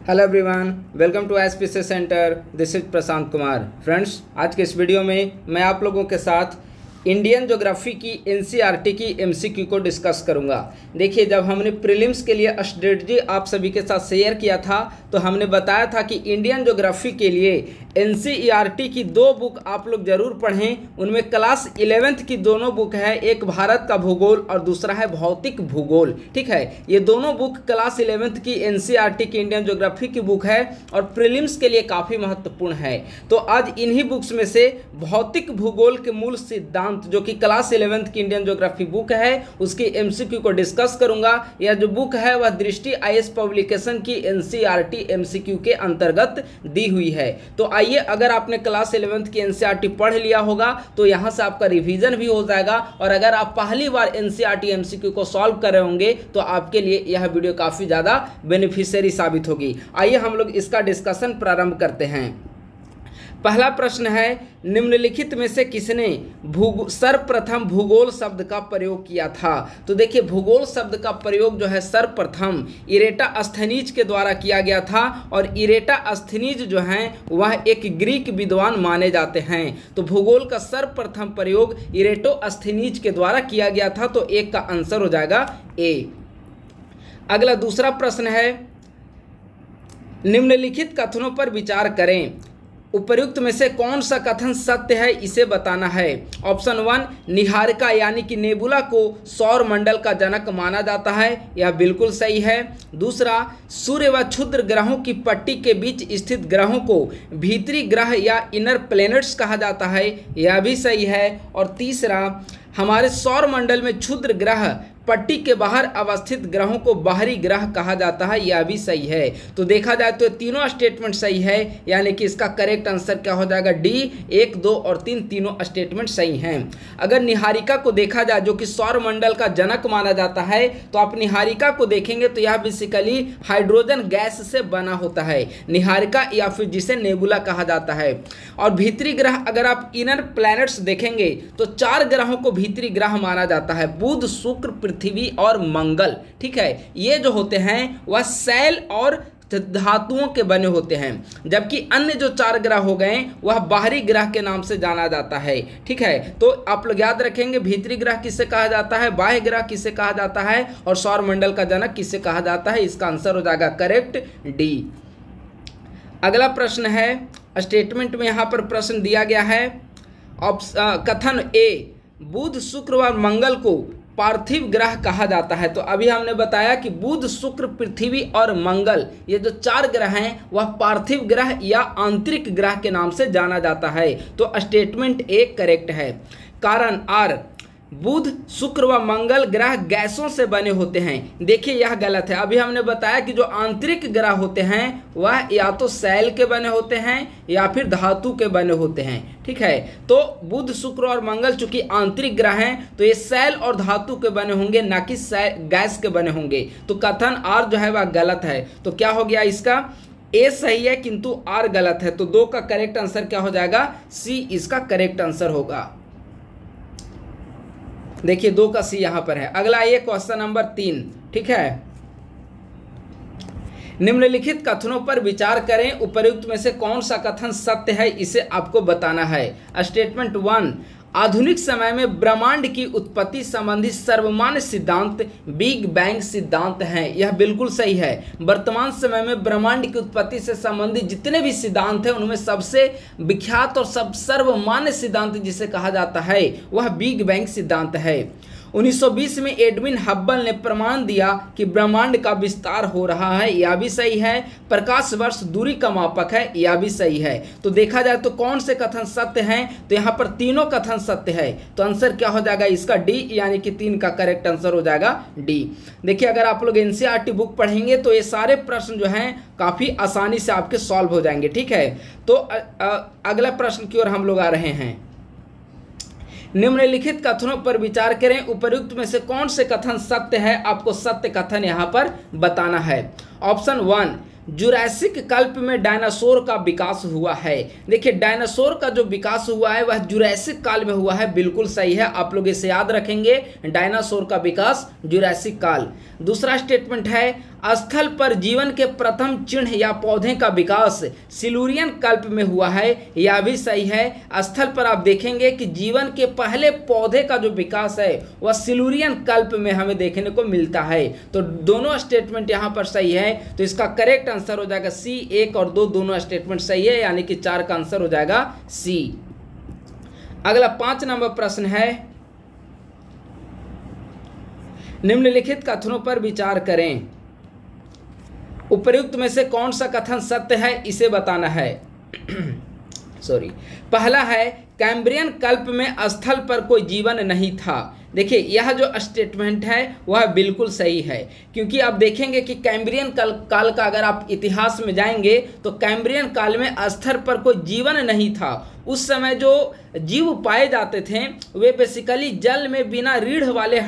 Hello everyone, welcome to SPC centre. This is Prashant Kumar. Friends, आज के इस वीडियो में मैं आप लोगों के साथ इंडियन ज्योग्राफी की एनसीईआरटी की एमसीक्यू को डिस्कस करूंगा। देखिए, जब हमने प्रीलिम्स के लिए स्ट्रेटजी आप सभी के साथ शेयर किया था तो हमने बताया था कि इंडियन ज्योग्राफी के लिए एनसीईआरटी की दो बुक आप लोग जरूर पढ़ें। उनमें क्लास 11th की दोनों बुक है, एक भारत का भूगोल और दूसरा है भौतिक भूगोल। ठीक है, ये दोनों बुक क्लास 11th की एनसीईआरटी की इंडियन ज्योग्राफी की बुक है और प्रीलिम्स के लिए काफ़ी महत्वपूर्ण है। तो आज इन्हीं बुक्स में से भौतिक भूगोल के मूल सिद्धांत जो कि क्लास 11th की इंडियन ज्योग्राफी बुक है उसकी एमसीक्यू को डिस्कस करूंगा। यह जो बुक है वह दृष्टि आईएएस पब्लिकेशन की एनसीईआरटी एमसीक्यू के अंतर्गत दी हुई है। तो आइए, अगर आपने क्लास 11th की एनसीईआरटी पढ़ लिया होगा तो यहां से आपका रिवीजन भी हो जाएगा, और अगर आप पहली बार एनसीईआरटी एमसीक्यू को सॉल्व कर रहे होंगे तो आपके लिए यह वीडियो काफ़ी ज़्यादा बेनिफिशियरी साबित होगी। आइए हम लोग इसका डिस्कशन प्रारंभ करते हैं। पहला प्रश्न है, निम्नलिखित में से किसने सर्वप्रथम भूगोल शब्द का प्रयोग किया था? तो देखिए, भूगोल शब्द का प्रयोग जो है सर्वप्रथम इरेटास्थनीज के द्वारा किया गया था, और इरेटास्थनीज जो हैं वह एक ग्रीक विद्वान माने जाते हैं। तो भूगोल का सर्वप्रथम प्रयोग इरेटोस्थनीज के द्वारा किया गया था, तो एक का आंसर हो जाएगा ए। अगला दूसरा प्रश्न है, निम्नलिखित कथनों पर विचार करें। उपर्युक्त में से कौन सा कथन सत्य है, इसे बताना है। ऑप्शन 1, निहारिका यानी कि नेबुला को सौर मंडल का जनक माना जाता है, यह बिल्कुल सही है। दूसरा, सूर्य व क्षुद्र ग्रहों की पट्टी के बीच स्थित ग्रहों को भीतरी ग्रह या इनर प्लैनेट्स कहा जाता है, यह भी सही है। और तीसरा, हमारे सौर मंडल में क्षुद्र ग्रह पट्टी के बाहर अवस्थित ग्रहों को बाहरी ग्रह कहा जाता है, यह भी सही है। तो देखा जाए तो तीनों स्टेटमेंट सही है, यानी कि इसका करेक्ट आंसर क्या हो जाएगा, डी। 1, 2 और 3 तीनों स्टेटमेंट सही हैं। अगर निहारिका को देखा जाए जो कि सौर मंडल का जनक माना जाता है, तो आप निहारिका को देखेंगे तो यह बेसिकली हाइड्रोजन गैस से बना होता है, निहारिका या फिर जिसे नेबुला कहा जाता है। और भीतरी ग्रह, अगर आप इनर प्लैनेट्स देखेंगे तो 4 ग्रहों को भीतरी ग्रह माना जाता है, बुध, शुक्र, पृथ्वी और मंगल। ठीक है, ये जो होते हैं वह शैल और धातुओं के बने होते हैं, जबकि अन्य जो 4 ग्रह हो गए वह बाहरी ग्रह के नाम से जाना जाता है। ठीक है, तो आप लोग याद रखेंगे भीतरी ग्रह किसे कहा जाता है, बाह्य ग्रह किसे कहा जाता है, और सौर मंडल का जनक किसे कहा जाता है। इसका आंसर हो जाएगा करेक्ट डी। अगला प्रश्न है, स्टेटमेंट में यहां पर प्रश्न दिया गया है, कथन ए, बुध, शुक्र और मंगल को पार्थिव ग्रह कहा जाता है। तो अभी हमने बताया कि बुध, शुक्र, पृथ्वी और मंगल, ये जो 4 ग्रह हैं वह पार्थिव ग्रह या आंतरिक ग्रह के नाम से जाना जाता है। तो स्टेटमेंट ए करेक्ट है। कारण आर, बुध, शुक्र व मंगल ग्रह गैसों से बने होते हैं। देखिए, यह गलत है। अभी हमने बताया कि जो आंतरिक ग्रह होते हैं वह या तो शैल के बने होते हैं या फिर धातु के बने होते हैं। ठीक है, तो बुध, शुक्र और मंगल चूंकि आंतरिक ग्रह हैं तो ये शैल और धातु के बने होंगे, ना कि गैस के बने होंगे। तो कथन आर जो है वह गलत है। तो क्या हो गया, इसका ए सही है किंतु आर गलत है। तो 2 का करेक्ट आंसर क्या हो जाएगा, सी इसका करेक्ट आंसर होगा। देखिए, 2 का सी यहां पर है। अगला ये क्वेश्चन नंबर 3। ठीक है, निम्नलिखित कथनों पर विचार करें, उपर्युक्त में से कौन सा कथन सत्य है, इसे आपको बताना है। स्टेटमेंट 1, आधुनिक समय में ब्रह्मांड की उत्पत्ति संबंधी सर्वमान्य सिद्धांत बिग बैंग सिद्धांत है, यह बिल्कुल सही है। वर्तमान समय में ब्रह्मांड की उत्पत्ति से संबंधित जितने भी सिद्धांत हैं उनमें सबसे विख्यात और सर्वमान्य सिद्धांत जिसे कहा जाता है वह बिग बैंग सिद्धांत है। 1920 में एडविन हब्बल ने प्रमाण दिया कि ब्रह्मांड का विस्तार हो रहा है, यह भी सही है। प्रकाश वर्ष दूरी का मापक है, यह भी सही है। तो देखा जाए तो कौन से कथन सत्य हैं, तो यहाँ पर तीनों कथन सत्य है। तो आंसर क्या हो जाएगा इसका, डी, यानी कि 3 का करेक्ट आंसर हो जाएगा डी। देखिए, अगर आप लोग एनसीईआरटी बुक पढ़ेंगे तो ये सारे प्रश्न जो हैं काफ़ी आसानी से आपके सॉल्व हो जाएंगे। ठीक है, तो अगला प्रश्न की ओर हम लोग आ रहे हैं। निम्नलिखित कथनों पर विचार करें, उपर्युक्त में से कौन से कथन सत्य है, आपको सत्य कथन यहाँ पर बताना है। ऑप्शन 1, जुरासिक कल्प में डायनासोर का विकास हुआ है। देखिए, डायनासोर का जो विकास हुआ है वह जुरासिक काल में हुआ है, बिल्कुल सही है। आप लोग इसे याद रखेंगे, डायनासोर का विकास जुरासिक काल। दूसरा स्टेटमेंट है, स्थल पर जीवन के प्रथम चिन्ह या पौधे का विकास सिल्यूरियन कल्प में हुआ है, यह भी सही है। स्थल पर आप देखेंगे कि जीवन के पहले पौधे का जो विकास है वह सिल्यूरियन कल्प में हमें देखने को मिलता है। तो दोनों स्टेटमेंट यहाँ पर सही है, तो इसका करेक्ट आंसर हो जाएगा सी। 1 और 2 दोनों स्टेटमेंट सही है, यानी कि 4 का आंसर हो जाएगा सी। अगला 5 नंबर प्रश्न है, निम्नलिखित कथनों पर विचार करें। उपर्युक्त में से कौन सा कथन सत्य है, इसे बताना है। सॉरी, पहला है कैम्ब्रियन कल्प में स्थल पर कोई जीवन नहीं था। देखिए यह जो स्टेटमेंट है वह बिल्कुल सही है, क्योंकि आप देखेंगे कि कैम्ब्रियन काल का अगर आप इतिहास में जाएंगे तो कैम्ब्रियन काल में स्थल पर कोई जीवन नहीं था। उस समय जो जीव पाए जाते थे वे बेसिकली जल में बिना रीढ़ वाले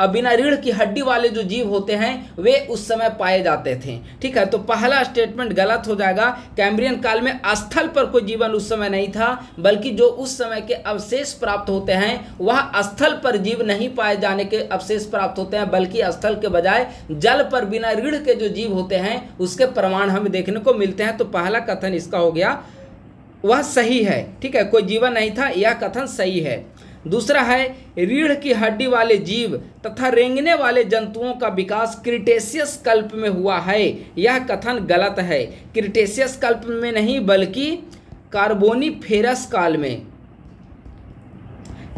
बिना रीढ़ की हड्डी वाले जो जीव होते हैं वे उस समय पाए जाते थे। ठीक है, तो पहला स्टेटमेंट गलत हो जाएगा। कैम्ब्रियन काल में स्थल पर कोई जीवन उस समय नहीं था, बल्कि जो उस समय के अवशेष प्राप्त होते हैं वह स्थल पर जीव नहीं पाए जाने के अवशेष प्राप्त होते हैं, बल्कि स्थल के बजाय जल पर बिना रीढ़ के जो जीव होते हैं उसके प्रमाण हमें देखने को मिलते हैं। तो पहला कथन इसका हो गया, वह सही है। ठीक है, कोई जीवन नहीं था, यह कथन सही है। दूसरा है रीढ़ की हड्डी वाले जीव तथा रेंगने वाले जंतुओं का विकास क्रिटेशियस कल्प में हुआ है, यह कथन गलत है। क्रिटेशियस कल्प में नहीं बल्कि कार्बोनिफेरस काल में,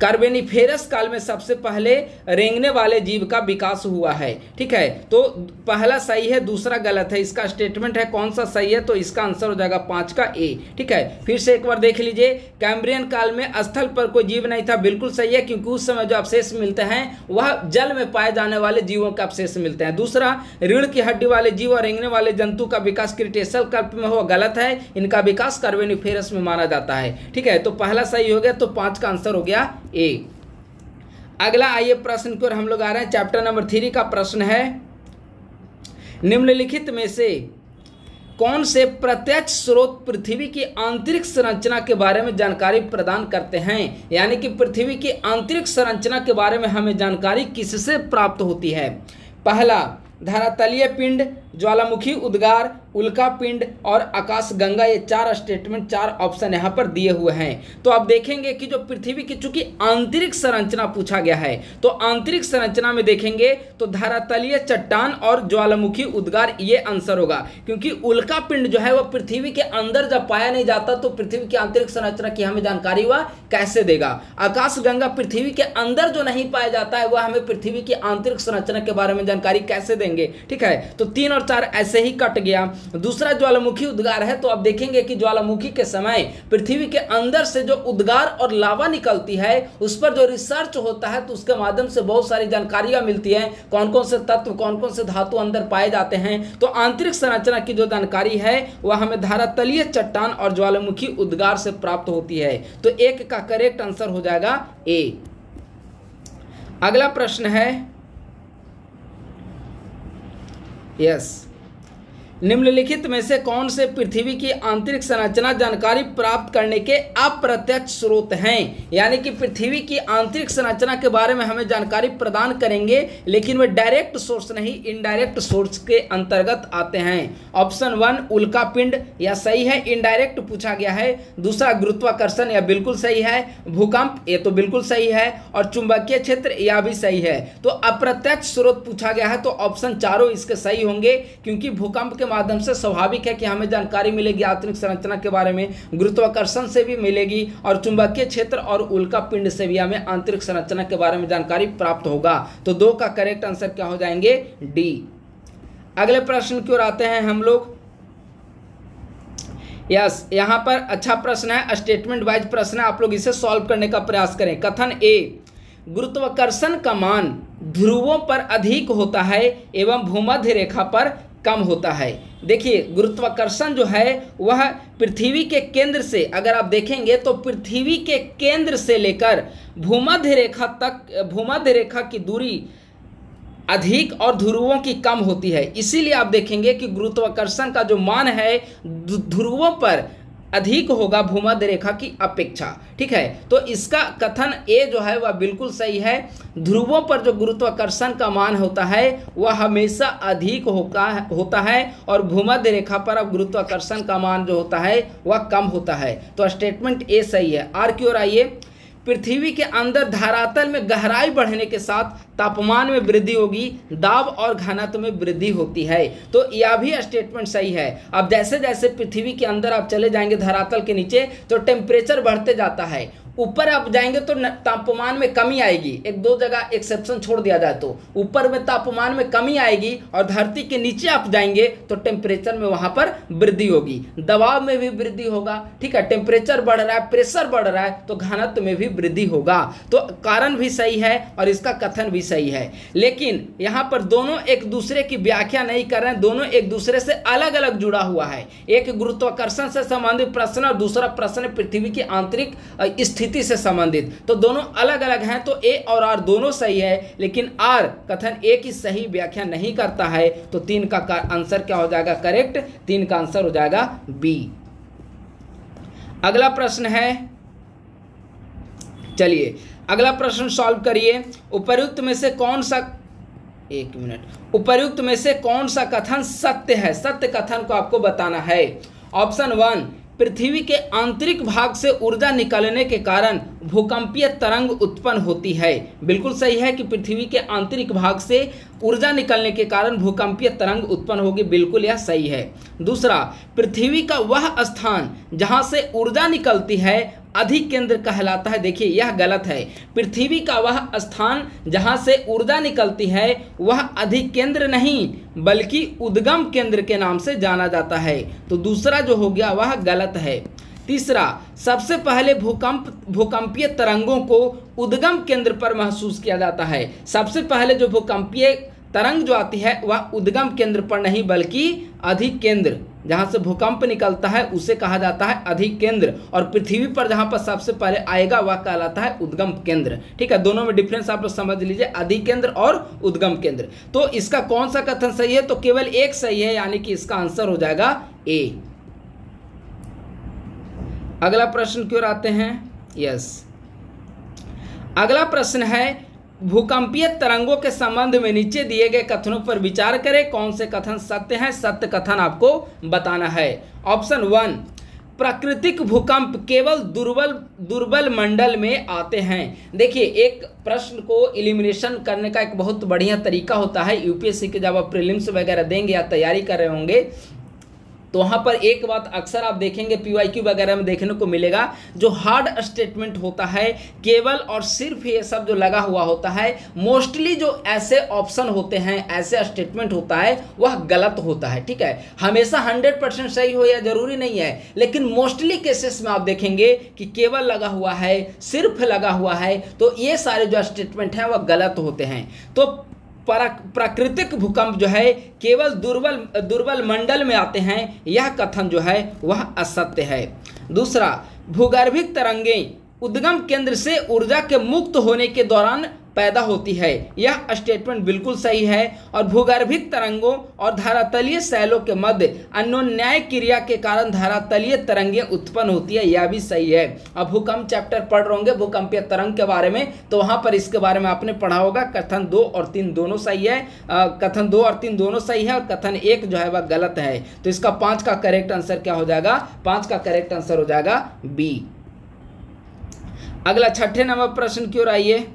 कार्बोनिफेरस काल में सबसे पहले रेंगने वाले जीव का विकास हुआ है। ठीक है, तो पहला सही है, दूसरा गलत है। इसका स्टेटमेंट है कौन सा सही है, तो इसका आंसर हो जाएगा 5 का ए। ठीक है, फिर से एक बार देख लीजिए, कैम्ब्रियन काल में स्थल पर कोई जीव नहीं था, बिल्कुल सही है, क्योंकि उस समय जो अवशेष मिलते हैं वह जल में पाए जाने वाले जीवों के अवशेष मिलते हैं। दूसरा, रीढ़ की हड्डी वाले जीव और रेंगने वाले जंतु का विकास क्रिटेशियस कल्प में हुआ, गलत है, इनका विकास कार्बोनिफेरस में माना जाता है। ठीक है, तो पहला सही हो गया, तो 5 का आंसर हो गया ए। अगला आइए प्रश्न की ओर हम लोग आ रहे हैं। चैप्टर नंबर 3 का प्रश्न है, निम्नलिखित में से कौन से प्रत्यक्ष स्रोत पृथ्वी की आंतरिक संरचना के बारे में जानकारी प्रदान करते हैं। यानी कि पृथ्वी की आंतरिक संरचना के बारे में हमें जानकारी किससे प्राप्त होती है। पहला, धरातलीय पिंड, ज्वालामुखी उद्गार, उल्का पिंड और आकाश गंगा। ये 4 स्टेटमेंट, 4 ऑप्शन यहाँ पर दिए हुए हैं। तो आप देखेंगे कि जो पृथ्वी की चूंकि आंतरिक संरचना पूछा गया है, तो आंतरिक संरचना में देखेंगे तो धरातलीय चट्टान और ज्वालामुखी उद्गार ये आंसर होगा, क्योंकि उल्का पिंड जो है वह पृथ्वी के अंदर जब पाया नहीं जाता तो पृथ्वी की आंतरिक संरचना की हमें जानकारी वह कैसे देगा। आकाश गंगा पृथ्वी के अंदर जो नहीं पाया जाता है वह हमें पृथ्वी की आंतरिक संरचना के बारे में जानकारी कैसे देंगे। ठीक है, तो 3 और 4 ऐसे ही कट गया। दूसरा ज्वालामुखी उद्गार है, तो आप देखेंगे कि ज्वालामुखी के समय पृथ्वी के अंदर से जो उद्गार और लावा निकलती है उस पर जो रिसर्च होता है तो उसके माध्यम से बहुत सारी जानकारियां मिलती हैं, कौन कौन से तत्व, कौन कौन से धातु अंदर पाए जाते हैं। तो आंतरिक संरचना की जो जानकारी है वह हमें धरातलीय चट्टान और ज्वालामुखी उद्गार से प्राप्त होती है। तो 1 का करेक्ट आंसर हो जाएगा ए। अगला प्रश्न है, यस, निम्नलिखित में से कौन से पृथ्वी की आंतरिक संरचना जानकारी प्राप्त करने के अप्रत्यक्ष स्रोत हैं। यानी कि पृथ्वी की आंतरिक संरचना के बारे में हमें जानकारी प्रदान करेंगे, लेकिन वे डायरेक्ट सोर्स नहीं, इनडायरेक्ट सोर्स के अंतर्गत आते हैं। ऑप्शन 1 उल्का पिंड, यह सही है, इनडायरेक्ट पूछा गया है। दूसरा गुरुत्वाकर्षण, यह बिल्कुल सही है। भूकंप, ये तो बिल्कुल सही है। और चुंबकीय क्षेत्र, यह भी सही है। तो अप्रत्यक्ष स्रोत पूछा गया है तो ऑप्शन चारों इसके सही होंगे, क्योंकि भूकंप के माध्यम से स्वाभाविक है कि हमें जानकारी मिलेगी आंतरिक संरचना के बारे में, गुरुत्वाकर्षण से भी मिलेगी और चुंबकीय क्षेत्र और उल्का पिंड से भी हमें आंतरिक संरचना के बारे में जानकारी प्राप्त होगा। तो 2 का करेक्ट आंसर क्या हो जाएंगे, डी। अगले प्रश्न की ओर आते हैं हम लोग। यस, यहाँ पर अच्छा प्रश्न है, स्टेटमेंट वाइज प्रश्न है, आप लोग इसे सॉल्व करने का प्रयास करें। कथन ए, गुरुत्वाकर्षण का मान ध्रुवों पर अधिक होता है एवं भूमध्य रेखा पर कम होता है। देखिए गुरुत्वाकर्षण जो है वह पृथ्वी के केंद्र से, अगर आप देखेंगे तो पृथ्वी के केंद्र से लेकर भूमध्य रेखा तक, भूमध्य रेखा की दूरी अधिक और ध्रुवों की कम होती है। इसीलिए आप देखेंगे कि गुरुत्वाकर्षण का जो मान है ध्रुवों पर अधिक होगा भूमध्य रेखा की अपेक्षा। ठीक है, तो इसका कथन ए जो है वह बिल्कुल सही है। ध्रुवों पर जो गुरुत्वाकर्षण का मान होता है वह हमेशा अधिक होता है और भूमध्य रेखा पर अब गुरुत्वाकर्षण का मान जो होता है वह कम होता है। तो स्टेटमेंट ए सही है। आर की ओर आइए। पृथ्वी के अंदर धरातल में गहराई बढ़ने के साथ तापमान में वृद्धि होगी, दाब और घनत्व में वृद्धि होती है। तो यह भी स्टेटमेंट सही है। अब जैसे जैसे पृथ्वी के अंदर आप चले जाएंगे धरातल के नीचे तो टेम्परेचर बढ़ते जाता है, ऊपर आप जाएंगे तो तापमान में कमी आएगी। एक दो जगह एक्सेप्शन छोड़ दिया जाए तो ऊपर में तापमान में कमी आएगी और धरती के नीचे आप जाएंगे तो टेम्परेचर में वहां पर वृद्धि होगी, दबाव में भी वृद्धि होगा। ठीक है, टेम्परेचर बढ़ रहा है, प्रेशर बढ़ रहा है तो घनत्व में भी वृद्धि होगा। तो कारण भी सही है और इसका कथन भी सही है। लेकिन यहाँ पर दोनों एक दूसरे की व्याख्या नहीं कर रहे हैं, दोनों एक दूसरे से अलग अलग जुड़ा हुआ है। एक गुरुत्वाकर्षण से संबंधित प्रश्न और दूसरा प्रश्न पृथ्वी की आंतरिक स्थिति से संबंधित। तो दोनों अलग अलग हैं, तो ए और आर दोनों सही है। लेकिन आर कथन ए की सही व्याख्या नहीं करता है। तो 3 का आंसर क्या हो जाएगा करेक्ट? 3 का आंसर हो जाएगा बी। अगला प्रश्न है, चलिए अगला प्रश्न सॉल्व करिए। उपर्युक्त में से कौन सा, एक मिनट, उपर्युक्त में से कौन सा कथन सत्य है? सत्य कथन को आपको बताना है। ऑप्शन 1, पृथ्वी के आंतरिक भाग से ऊर्जा निकलने के कारण भूकंपीय तरंग उत्पन्न होती है। बिल्कुल सही है कि पृथ्वी के आंतरिक भाग से ऊर्जा निकलने के कारण भूकंपीय तरंग उत्पन्न होगी, बिल्कुल यह सही है। दूसरा, पृथ्वी का वह स्थान जहां से ऊर्जा निकलती है अधिक केंद्र कहलाता है। देखिए यह गलत है। पृथ्वी का वह स्थान जहां से ऊर्जा निकलती है वह अधिक केंद्र नहीं बल्कि उद्गम केंद्र के नाम से जाना जाता है। तो दूसरा जो हो गया वह गलत है। तीसरा, सबसे पहले भूकंपीय तरंगों को उद्गम केंद्र पर महसूस किया जाता है। सबसे पहले जो भूकंपीय तरंग जो आती है वह उद्गम केंद्र पर नहीं बल्कि अधिक केंद्र, जहां से भूकंप निकलता है उसे कहा जाता है अधिक केंद्र, और पृथ्वी पर जहां पर सबसे पहले आएगा वह कहलाता है उद्गम केंद्र। ठीक है, दोनों में डिफरेंस आप लोग समझ लीजिए, अधिक केंद्र और उद्गम केंद्र। तो इसका कौन सा कथन सही है? तो केवल एक सही है, यानी कि इसका आंसर हो जाएगा ए। अगला प्रश्न की ओर आते हैं। यस, अगला प्रश्न है, भूकंपीय तरंगों के संबंध में नीचे दिए गए कथनों पर विचार करें। कौन से कथन सत्य हैं? सत्य कथन आपको बताना है। ऑप्शन 1, प्राकृतिक भूकंप केवल दुर्बल मंडल में आते हैं। देखिए, एक प्रश्न को एलिमिनेशन करने का एक बहुत बढ़िया तरीका होता है। यूपीएससी के जब आप प्रीलिम्स वगैरह देंगे या तैयारी कर रहे होंगे तो वहाँ पर एक बात अक्सर आप देखेंगे पीवाईक्यू वगैरह में देखने को मिलेगा, जो हार्ड स्टेटमेंट होता है केवल और सिर्फ ये सब जो लगा हुआ होता है, मोस्टली जो ऐसे ऑप्शन होते हैं, ऐसे स्टेटमेंट होता है वह गलत होता है। ठीक है, हमेशा 100% सही हो या जरूरी नहीं है, लेकिन मोस्टली केसेस में आप देखेंगे कि केवल लगा हुआ है, सिर्फ लगा हुआ है, तो ये सारे जो स्टेटमेंट हैं वह गलत होते हैं। तो प्राकृतिक भूकंप जो है केवल दुर्बल मंडल में आते हैं, यह कथन जो है वह असत्य है। दूसरा, भूगर्भिक तरंगें उद्गम केंद्र से ऊर्जा के मुक्त होने के दौरान पैदा होती है, यह स्टेटमेंट बिल्कुल सही है। और भूगर्भिक तरंगों और धरातलीय शैलों के मध्य अन्योन्याय क्रिया के कारण धरातलीय तरंगें उत्पन्न होती है, यह भी सही है। अब भूकंप चैप्टर पढ़ रहे होंगे भूकंपीय तरंग के बारे में, तो वहां पर इसके बारे में आपने पढ़ा होगा। कथन 2 और 3 दोनों सही है, कथन 2 और 3 दोनों सही है और कथन 1 जो है वह गलत है। तो इसका 5 का करेक्ट आंसर क्या हो जाएगा? 5 का करेक्ट आंसर हो जाएगा बी। अगला 6ठे नंबर प्रश्न की ओर आइए।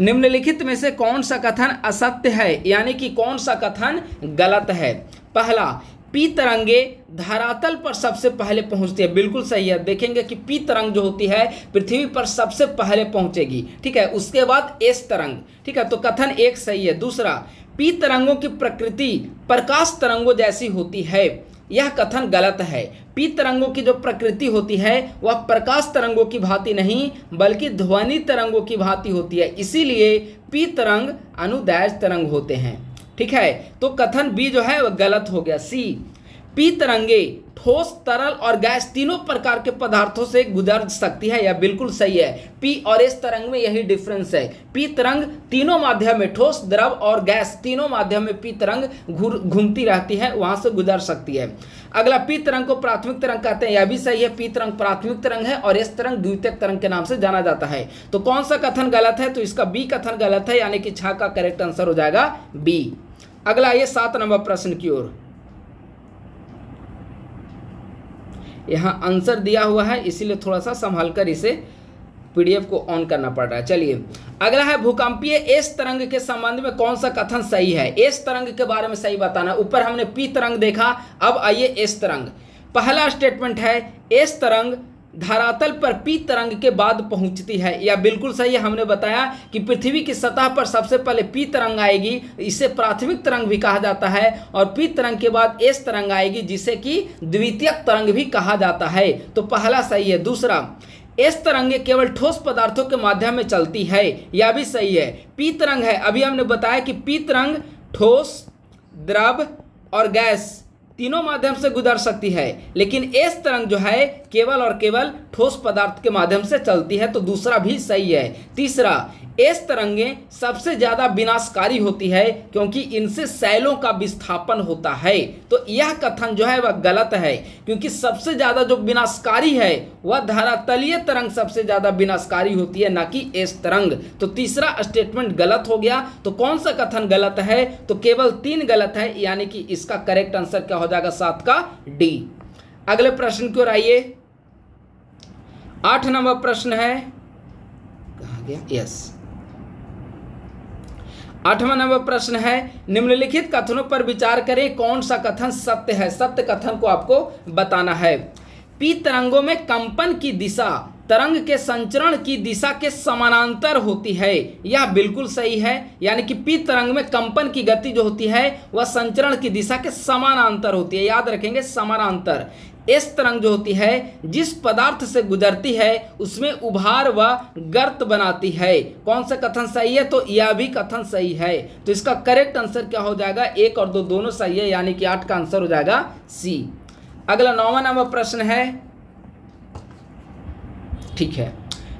निम्नलिखित में से कौन सा कथन असत्य है, यानी कि कौन सा कथन गलत है? पहला, पी तरंगे धरातल पर सबसे पहले पहुंचती है, बिल्कुल सही है। देखेंगे कि पी तरंग जो होती है पृथ्वी पर सबसे पहले पहुंचेगी। ठीक है, उसके बाद एस तरंग। ठीक है, तो कथन 1 सही है। दूसरा, पी तरंगों की प्रकृति प्रकाश तरंगों जैसी होती है, यह कथन गलत है। पी तरंगों की जो प्रकृति होती है वह प्रकाश तरंगों की भांति नहीं बल्कि ध्वनि तरंगों की भांति होती है, इसीलिए पी तरंग अनुदैर्घ्य तरंग होते हैं। ठीक है, तो कथन बी जो है वह गलत हो गया। सी, पी तरंगे ठोस, तरल और गैस तीनों प्रकार के पदार्थों से गुजर सकती है। यह बिल्कुल सही है। पी और एस तरंग में यही डिफरेंस है। पी तरंग तीनों माध्यम में, ठोस, द्रव और गैस तीनों माध्यम में पी तरंग घूमती रहती है, वहां से गुजर सकती है। अगला, पी तरंग को प्राथमिक तरंग कहते हैं। यह भी सही है। पी तरंग प्राथमिक तरंग है और एस तरंग द्वितीयक तरंग के नाम से जाना जाता है। तो कौन सा कथन गलत है? तो इसका बी कथन गलत है, यानी कि 6 का करेक्ट आंसर हो जाएगा बी। अगला ये 7 नंबर प्रश्न की ओर। यहाँ आंसर दिया हुआ है, इसीलिए थोड़ा सा संभाल कर इसे पीडीएफ को ऑन करना पड़ रहा है। चलिए अगला है, भूकंपीय एस तरंग के संबंध में कौन सा कथन सही है? एस तरंग के बारे में सही बताना। ऊपर हमने पी तरंग देखा, अब आइए एस तरंग। पहला स्टेटमेंट है, एस तरंग धरातल पर पी तरंग के बाद पहुंचती है। यह बिल्कुल सही है। हमने बताया कि पृथ्वी की सतह पर सबसे पहले पी तरंग आएगी, इसे प्राथमिक तरंग भी कहा जाता है, और पी तरंग के बाद एस तरंग आएगी, जिसे कि द्वितीयक तरंग भी कहा जाता है। तो पहला सही है। दूसरा, एस तरंगे केवल ठोस पदार्थों के माध्यम में चलती है। यह भी सही है। पी तरंग है, अभी हमने बताया कि पी तरंग ठोस, द्रव और गैस तीनों माध्यम से गुजर सकती है, लेकिन एस तरंग जो है केवल और केवल ठोस पदार्थ के माध्यम से चलती है। तो दूसरा भी सही है। तीसरा, एस तरंगें सबसे ज्यादा विनाशकारी होती है क्योंकि इनसे सैलों का विस्थापन होता है। तो यह कथन जो है वह गलत है, क्योंकि सबसे ज्यादा जो विनाशकारी है वह धरातलीय तरंग सबसे ज्यादा विनाशकारी होती है, ना कि एस तरंग। तो तीसरा स्टेटमेंट गलत हो गया। तो कौन सा कथन गलत है? तो केवल 3 गलत है, यानी कि इसका करेक्ट आंसर क्या हो जाएगा? 7 का डी। अगले प्रश्न की ओर आइए। 8 नंबर प्रश्न है, कहाँ गया? यस, 8वां नंबर प्रश्न है, निम्नलिखित कथनों पर विचार करें, कौन सा कथन सत्य है? सत्य कथन को आपको बताना है। पी तरंगों में कंपन की दिशा तरंग के संचरण की दिशा के समानांतर होती है। यह बिल्कुल सही है, यानी कि पी तरंग में कंपन की गति जो होती है वह संचरण की दिशा के समानांतर होती है। याद रखेंगे, समानांतर। एस तरंग जो होती है जिस पदार्थ से गुजरती है उसमें उभार व गर्त बनाती है। कौन सा कथन सही है? तो यह भी कथन सही है। तो इसका करेक्ट आंसर क्या हो जाएगा? 1 और 2 दोनों सही है, यानी कि 8 का आंसर हो जाएगा सी। अगला 9वां नंबर प्रश्न है, ठीक है।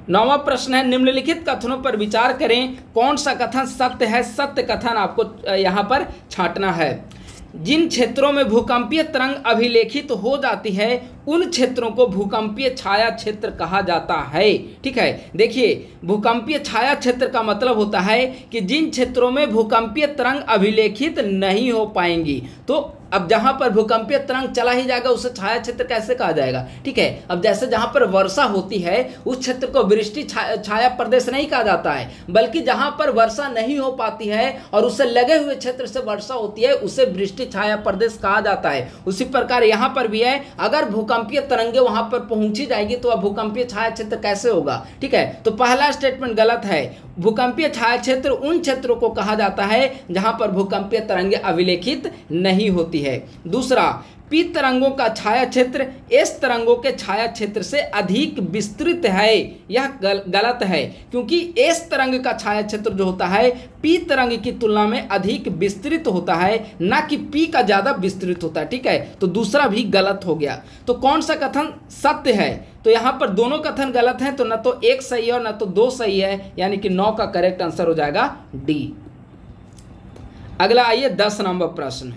9वां प्रश्न है, निम्नलिखित कथनों पर विचार करें, कौन सा कथन सत्य है? सत्य कथन आपको यहाँ पर छांटना है। जिन क्षेत्रों में भूकंपीय तरंग अभिलेखित हो जाती है उन क्षेत्रों को भूकंपीय छाया क्षेत्र कहा जाता है। ठीक है, देखिए भूकंपीय छाया क्षेत्र का मतलब होता है कि जिन क्षेत्रों में भूकंपीय तरंग अभिलेखित नहीं हो पाएंगी। तो अब जहां पर भूकंपीय तरंग चला ही जाएगा उसे छाया क्षेत्र कैसे कहा जाएगा? ठीक है, अब जैसे जहां पर वर्षा होती है उस क्षेत्र को वृष्टि छाया प्रदेश नहीं कहा जाता है, बल्कि जहां पर वर्षा नहीं हो पाती है और उससे लगे हुए क्षेत्र से वर्षा होती है उसे वृष्टि छाया प्रदेश कहा जाता है। उसी प्रकार यहां पर भी है, अगर भूकंपीय तरंगे वहां पर पहुंची जाएगी तो वह भूकंपीय छाया क्षेत्र कैसे होगा? ठीक है, तो पहला स्टेटमेंट गलत है। भूकंपीय छाया क्षेत्र उन क्षेत्रों को कहा जाता है जहां पर भूकंपीय तरंगे अभिलेखित नहीं होती है। दूसरा, पी तरंगों का छाया क्षेत्र एस तरंगों के छाया क्षेत्र से अधिक विस्तृत है। यह गलत है, क्योंकि एस तरंग का छाया क्षेत्र जो होता है पी तरंग की तुलना में अधिक विस्तृत होता है, ना कि पी का ज्यादा विस्तृत होता है। ठीक है, तो दूसरा भी गलत हो गया। तो कौन सा कथन सत्य है? तो यहाँ पर दोनों कथन गलत हैं, तो न तो 1 सही है और न तो 2 सही है, यानी कि 9 का करेक्ट आंसर हो जाएगा डी। अगला आइए 10 नंबर प्रश्न।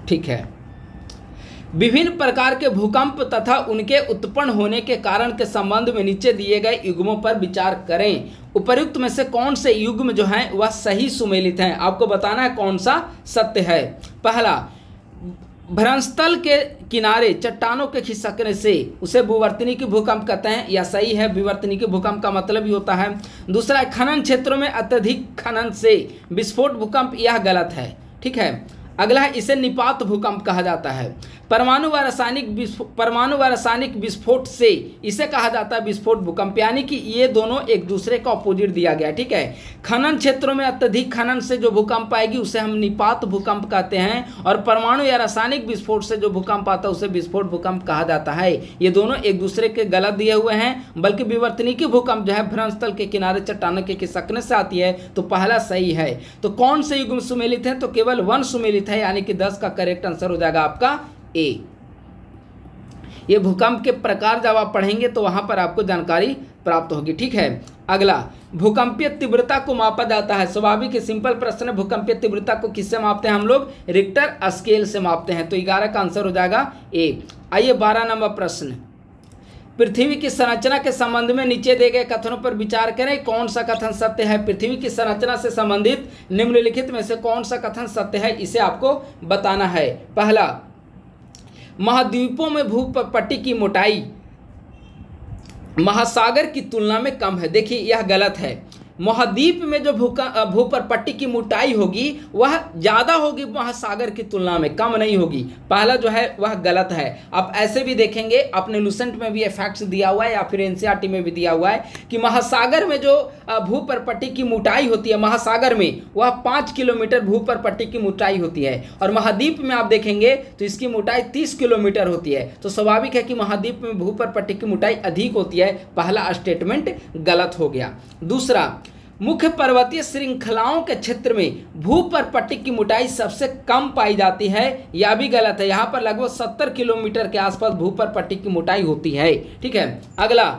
ठीक है, विभिन्न प्रकार के भूकंप तथा उनके उत्पन्न होने के कारण के संबंध में नीचे दिए गए युग्मों पर विचार करें। उपर्युक्त में से कौन से युग्म जो हैं वह सही सुमेलित हैं? आपको बताना है कौन सा सत्य है। पहला, भ्रंशतल के किनारे चट्टानों के खिसकने से उसे भूवर्तनिकी भूकंप कहते हैं, यह सही है। भूवर्तनिकी भूकंप का मतलब ही होता है। दूसरा, खनन क्षेत्रों में अत्यधिक खनन से विस्फोट भूकंप, यह गलत है। ठीक है, अगला है इसे निपात भूकंप कहा जाता है। परमाणु व रासायनिक विस्फोट से इसे कहा जाता है विस्फोट भूकंप, यानी कि ये दोनों एक दूसरे का ऑपोजिट दिया गया, ठीक है। खनन क्षेत्रों में अत्यधिक खनन से जो भूकंप आएगी उसे हम निपात भूकंप कहते हैं, और परमाणु या रासायनिक विस्फोट से जो भूकंप आता है उसे विस्फोट भूकंप कहा जाता है। ये दोनों एक दूसरे के गलत दिए हुए हैं, बल्कि विवर्तनिकी भूकंप जो है भ्रंश तल के किनारे चट्टानों के खिसकने से आती है, तो पहला सही है। तो कौन से युग में सुमेलित है, तो केवल 1 सुमेलित है, यानी कि 10 का करेक्ट आंसर हो जाएगा आपका ए। ये भूकंप के प्रकार जब आप पढ़ेंगे तो वहां पर आपको जानकारी प्राप्त होगी, ठीक है। अगला, भूकंपीय तीव्रता को मापा जाता है। स्वाभाविक है, सिंपल प्रश्न है। भूकंपीय तीव्रता को किससे मापते हैं हम लोग? रिक्टर स्केल से मापते हैं, तो 11 का आंसर हो जाएगा ए। आइए 12 नंबर प्रश्न, पृथ्वी की संरचना के संबंध में नीचे दिए गए कथनों पर विचार करें, कौन सा कथन सत्य है? पृथ्वी की संरचना से संबंधित निम्नलिखित में से कौन सा कथन सत्य है, इसे आपको बताना है। पहला, महाद्वीपों में भूपट्टी की मोटाई महासागर की तुलना में कम है। देखिए यह गलत है। महाद्वीप में जो भूपट्टी की मोटाई होगी वह ज़्यादा होगी महासागर की तुलना में, कम नहीं होगी। पहला जो है वह गलत है। आप ऐसे भी देखेंगे, अपने लूसेंट में भी ये फैक्ट्स दिया हुआ है या फिर एनसीईआरटी में भी दिया हुआ है कि महासागर में जो भूपट्टी की मोटाई होती है महासागर में, वह 5 किलोमीटर भूपट्टी की मोटाई होती है, और महाद्वीप में आप देखेंगे तो इसकी मोटाई 30 किलोमीटर होती है। तो स्वाभाविक है कि महाद्वीप में भूपट्टी की मोटाई अधिक होती है। पहला स्टेटमेंट गलत हो गया। दूसरा, मुख्य पर्वतीय श्रृंखलाओं के क्षेत्र में भूपट्टी की मोटाई सबसे कम पाई जाती है, यह भी गलत है। यहाँ पर लगभग 70 किलोमीटर के आसपास भूपट्टी की मोटाई होती है, ठीक है। अगला,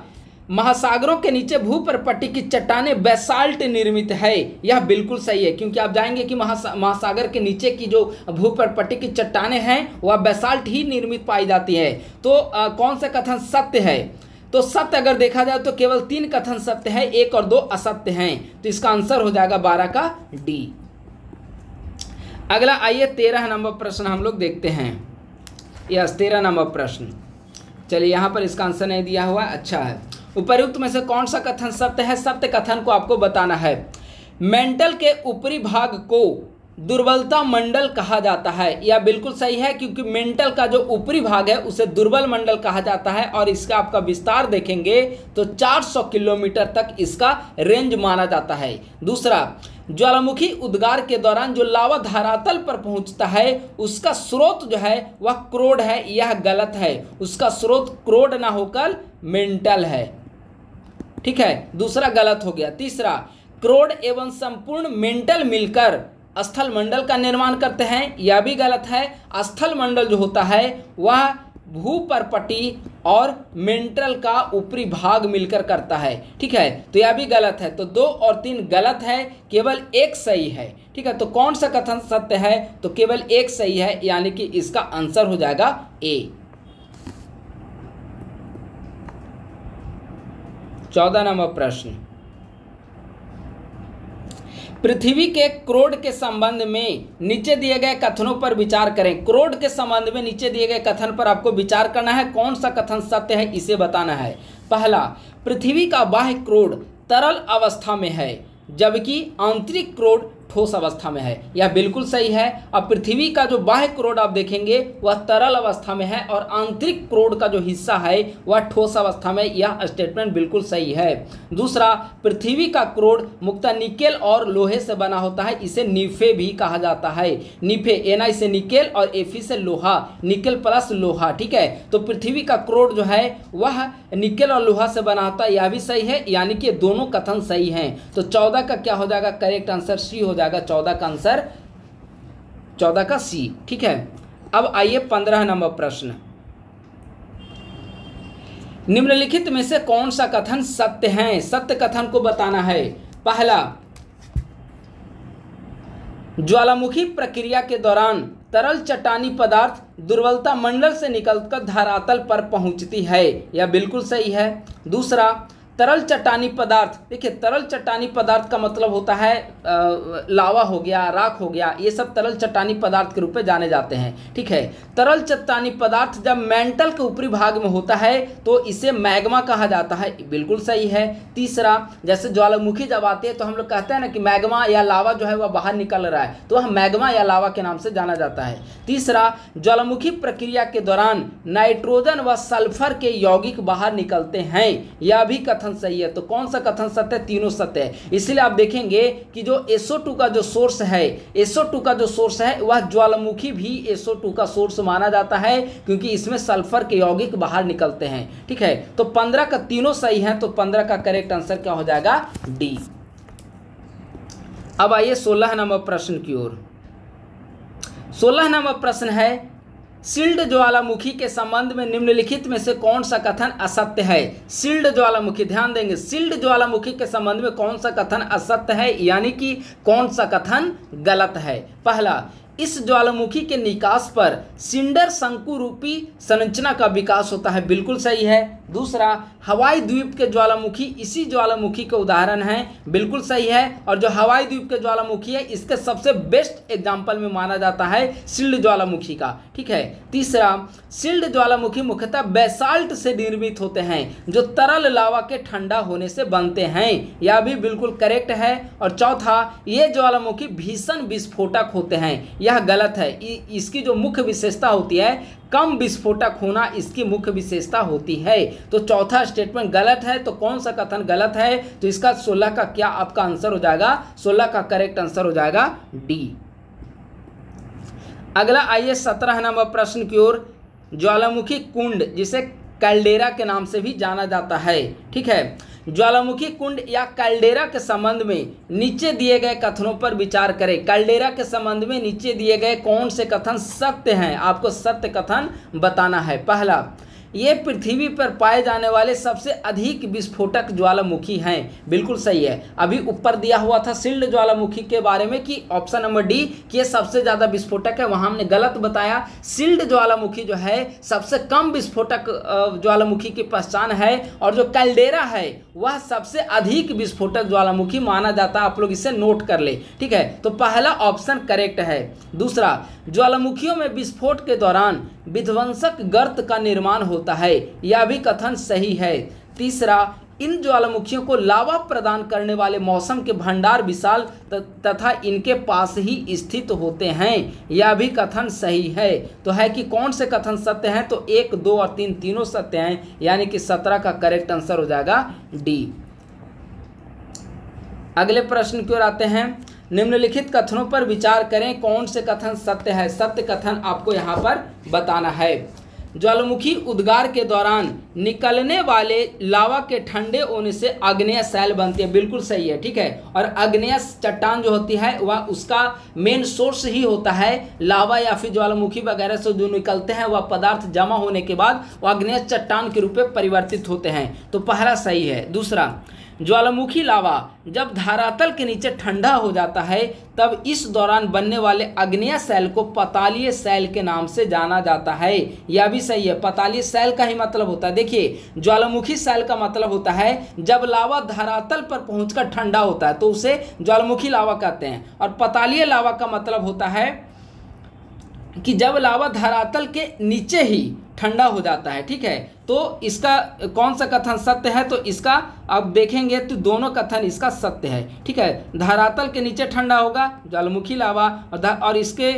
महासागरों के नीचे भूपट्टी की चट्टानें बेसाल्ट निर्मित है, यह बिल्कुल सही है, क्योंकि आप जाएंगे कि महासागर के नीचे की जो भूपट्टी की चट्टानें हैं वह बेसाल्ट ही निर्मित पाई जाती है। तो कौन सा कथन सत्य है? तो सत्य अगर देखा जाए तो केवल 3 कथन सत्य है, 1 और 2 असत्य हैं। तो इसका आंसर हो जाएगा 12 का डी। अगला आइए 13 नंबर प्रश्न हम लोग देखते हैं। यस 13 नंबर प्रश्न, चलिए यहाँ पर इसका आंसर नहीं दिया हुआ, अच्छा है। उपर्युक्त में से कौन सा कथन सत्य है? सत्य कथन को आपको बताना है। मेंटल के ऊपरी भाग को दुर्बलता मंडल कहा जाता है, यह बिल्कुल सही है, क्योंकि मेंटल का जो ऊपरी भाग है उसे दुर्बल मंडल कहा जाता है, और इसका आपका विस्तार देखेंगे तो 400 किलोमीटर तक इसका रेंज माना जाता है। दूसरा, ज्वालामुखी उद्गार के दौरान जो लावा धरातल पर पहुंचता है उसका स्रोत जो है वह क्रोड है, यह गलत है। उसका स्रोत क्रोड ना होकर मेंटल है, ठीक है, दूसरा गलत हो गया। तीसरा, क्रोड एवं संपूर्ण मेंटल मिलकर स्थल मंडल का निर्माण करते हैं, यह भी गलत है। स्थल मंडल जो होता है वह भूपट्टी और मेंटल का ऊपरी भाग मिलकर करता है, ठीक है, तो यह भी गलत है। तो 2 और 3 गलत है, केवल 1 सही है, ठीक है। तो कौन सा कथन सत्य है? तो केवल 1 सही है, यानी कि इसका आंसर हो जाएगा ए। 14 नंबर प्रश्न, पृथ्वी के क्रोड के संबंध में नीचे दिए गए कथनों पर विचार करें। क्रोड के संबंध में नीचे दिए गए कथन पर आपको विचार करना है, कौन सा कथन सत्य है इसे बताना है। पहला, पृथ्वी का बाह्य क्रोड तरल अवस्था में है, जबकि आंतरिक क्रोड ठोस अवस्था में है, यह बिल्कुल सही है। अब पृथ्वी का जो बाह्य क्रोड आप देखेंगे वह तरल अवस्था में है, और आंतरिक क्रोड का जो हिस्सा है वह ठोस अवस्था में, यह स्टेटमेंट बिल्कुल सही है। दूसरा, पृथ्वी का क्रोड मुख्यतः निकेल और लोहे से बना होता है, इसे नीफे भी कहा जाता है। नीफे Na से निकेल और Fe से लोहा, निकेल प्लस लोहा, ठीक है। तो पृथ्वी का क्रोड जो है वह निकेल और लोहा से बना होता है, यह भी सही है, यानी कि दोनों कथन सही हैं। तो 14 का क्या हो जाएगा? करेक्ट आंसर सी हो जाएगा। 14 का आंसर 14 का सी, ठीक है। अब आइए 15 नंबर प्रश्न, निम्नलिखित में से कौन सा कथन सत्य है? सत्य कथन को बताना है। पहला, ज्वालामुखी प्रक्रिया के दौरान तरल चट्टानी पदार्थ दुर्बलता मंडल से निकलकर धरातल पर पहुंचती है, यह बिल्कुल सही है। दूसरा, तरल चट्टानी पदार्थ, देखिए तरल चट्टानी पदार्थ का मतलब होता है लावा हो गया, राख हो गया, ये सब तरल चट्टानी पदार्थ के रूप में जाने जाते हैं। ठीक है, तरल चट्टानी पदार्थ जब मेंटल के ऊपरी भाग में होता है तो इसे मैग्मा कहा जाता है, बिल्कुल सही है। तीसरा, जैसे ज्वालामुखी जब आती है तो हम लोग कहते हैं ना कि मैग्मा या लावा जो है वह बाहर निकल रहा है, तो वह मैग्मा या लावा के नाम से जाना जाता है। तीसरा, ज्वालामुखी प्रक्रिया के दौरान नाइट्रोजन व सल्फर के यौगिक बाहर निकलते हैं, यह भी कथन सही है। तो कौन सा कथन सत्य है? तीनों सत्य है। इसलिए आप देखेंगे कि जो SO2 का जो सोर्स है, SO2 का जो सोर्स है वह ज्वालामुखी भी SO2 का सोर्स माना जाता है, क्योंकि इसमें सल्फर के यौगिक बाहर निकलते हैं। ठीक है, तो 15 का तीनों सही है, तो 15 का करेक्ट आंसर क्या हो जाएगा? डी। अब आइए 16 नंबर प्रश्न की ओर। 16 नंबर प्रश्न है, शील्ड ज्वालामुखी के संबंध में निम्नलिखित में से कौन सा कथन असत्य है? शील्ड ज्वालामुखी, ध्यान देंगे, शील्ड ज्वालामुखी के संबंध में कौन सा कथन असत्य है, यानी कि कौन सा कथन गलत है? पहला, इस ज्वालामुखी के निकास पर सिंडर शंकु रूपी संरचना का विकास होता है, बिल्कुल सही है। दूसरा, हवाई द्वीप के ज्वालामुखी इसी ज्वालामुखी के उदाहरण हैं, बिल्कुल सही है। और जो हवाई द्वीप के ज्वालामुखी है इसके सबसे बेस्ट एग्जाम्पल में माना जाता है शील्ड ज्वालामुखी का। ठीक है। तीसरा, शील्ड ज्वालामुखी मुख्यतः बेसाल्ट से निर्मित होते हैं जो तरल लावा के ठंडा होने से बनते हैं, यह भी बिल्कुल करेक्ट है। और चौथा, ये ज्वालामुखी भीषण विस्फोटक होते हैं, यह गलत है। इसकी जो मुख्य विशेषता होती है कम विस्फोटक होना इसकी मुख्य विशेषता होती है। तो चौथा स्टेटमेंट गलत है। तो कौन सा कथन गलत है? तो इसका 16 का क्या आपका आंसर हो जाएगा? 16 का करेक्ट आंसर हो जाएगा डी। अगला आइए 17 नंबर प्रश्न की ओर। ज्वालामुखी कुंड, जिसे कैल्डेरा के नाम से भी जाना जाता है, ठीक है, ज्वालामुखी कुंड या कैल्डेरा के संबंध में नीचे दिए गए कथनों पर विचार करें। कैल्डेरा के संबंध में नीचे दिए गए कौन से कथन सत्य हैं? आपको सत्य कथन बताना है। पहला, ये पृथ्वी पर पाए जाने वाले सबसे अधिक विस्फोटक ज्वालामुखी हैं, बिल्कुल सही है। अभी ऊपर दिया हुआ था शील्ड ज्वालामुखी के बारे में कि ऑप्शन नंबर डी कि ये सबसे ज़्यादा विस्फोटक है, वहाँ हमने गलत बताया। शील्ड ज्वालामुखी जो है सबसे कम विस्फोटक ज्वालामुखी की पहचान है, और जो कैल्डेरा है वह सबसे अधिक विस्फोटक ज्वालामुखी माना जाता है। आप लोग इसे नोट कर ले, ठीक है। तो पहला ऑप्शन करेक्ट है। दूसरा, ज्वालामुखियों में विस्फोट के दौरान विध्वंसक गर्त का निर्माण होता है, यह भी कथन सही है। तीसरा, इन ज्वालामुखियों को लावा प्रदान करने वाले मौसम के भंडार विशाल तथा इनके पास ही स्थित होते हैं, यह भी कथन सही है। तो है कि कौन से कथन सत्य हैं? तो 1, 2 और 3 तीनों सत्य हैं, यानी कि 17 का करेक्ट आंसर हो जाएगा डी। अगले प्रश्न की ओर आते हैं। निम्नलिखित कथनों पर विचार करें, कौन से कथन सत्य है? सत्य कथन आपको यहाँ पर बताना है। ज्वालामुखी उद्गार के दौरान निकलने वाले लावा के ठंडे होने से आग्नेय शैल बनती है, बिल्कुल सही है, ठीक है। और आग्नेय चट्टान जो होती है वह उसका मेन सोर्स ही होता है लावा या फिर ज्वालामुखी वगैरह से जो निकलते हैं वह पदार्थ जमा होने के बाद वह आग्नेय चट्टान के रूप में परिवर्तित होते हैं, तो पहला सही है। दूसरा, ज्वालामुखी लावा जब धरातल के नीचे ठंडा हो जाता है तब इस दौरान बनने वाले आग्नेय शैल को पतालीय शैल के नाम से जाना जाता है, यह भी सही है। पतालीय शैल का ही मतलब होता है, देखिए ज्वालामुखी शैल का मतलब होता है जब लावा धरातल पर पहुंचकर ठंडा होता है तो उसे ज्वालामुखी लावा कहते हैं। और पतालीय लावा का मतलब होता है कि जब लावा धरातल के नीचे ही ठंडा हो जाता है, ठीक है। तो इसका कौन सा कथन सत्य है? तो इसका अब देखेंगे तो दोनों कथन इसका सत्य है, ठीक है। धरातल के नीचे ठंडा होगा ज्वालामुखी लावा, और इसके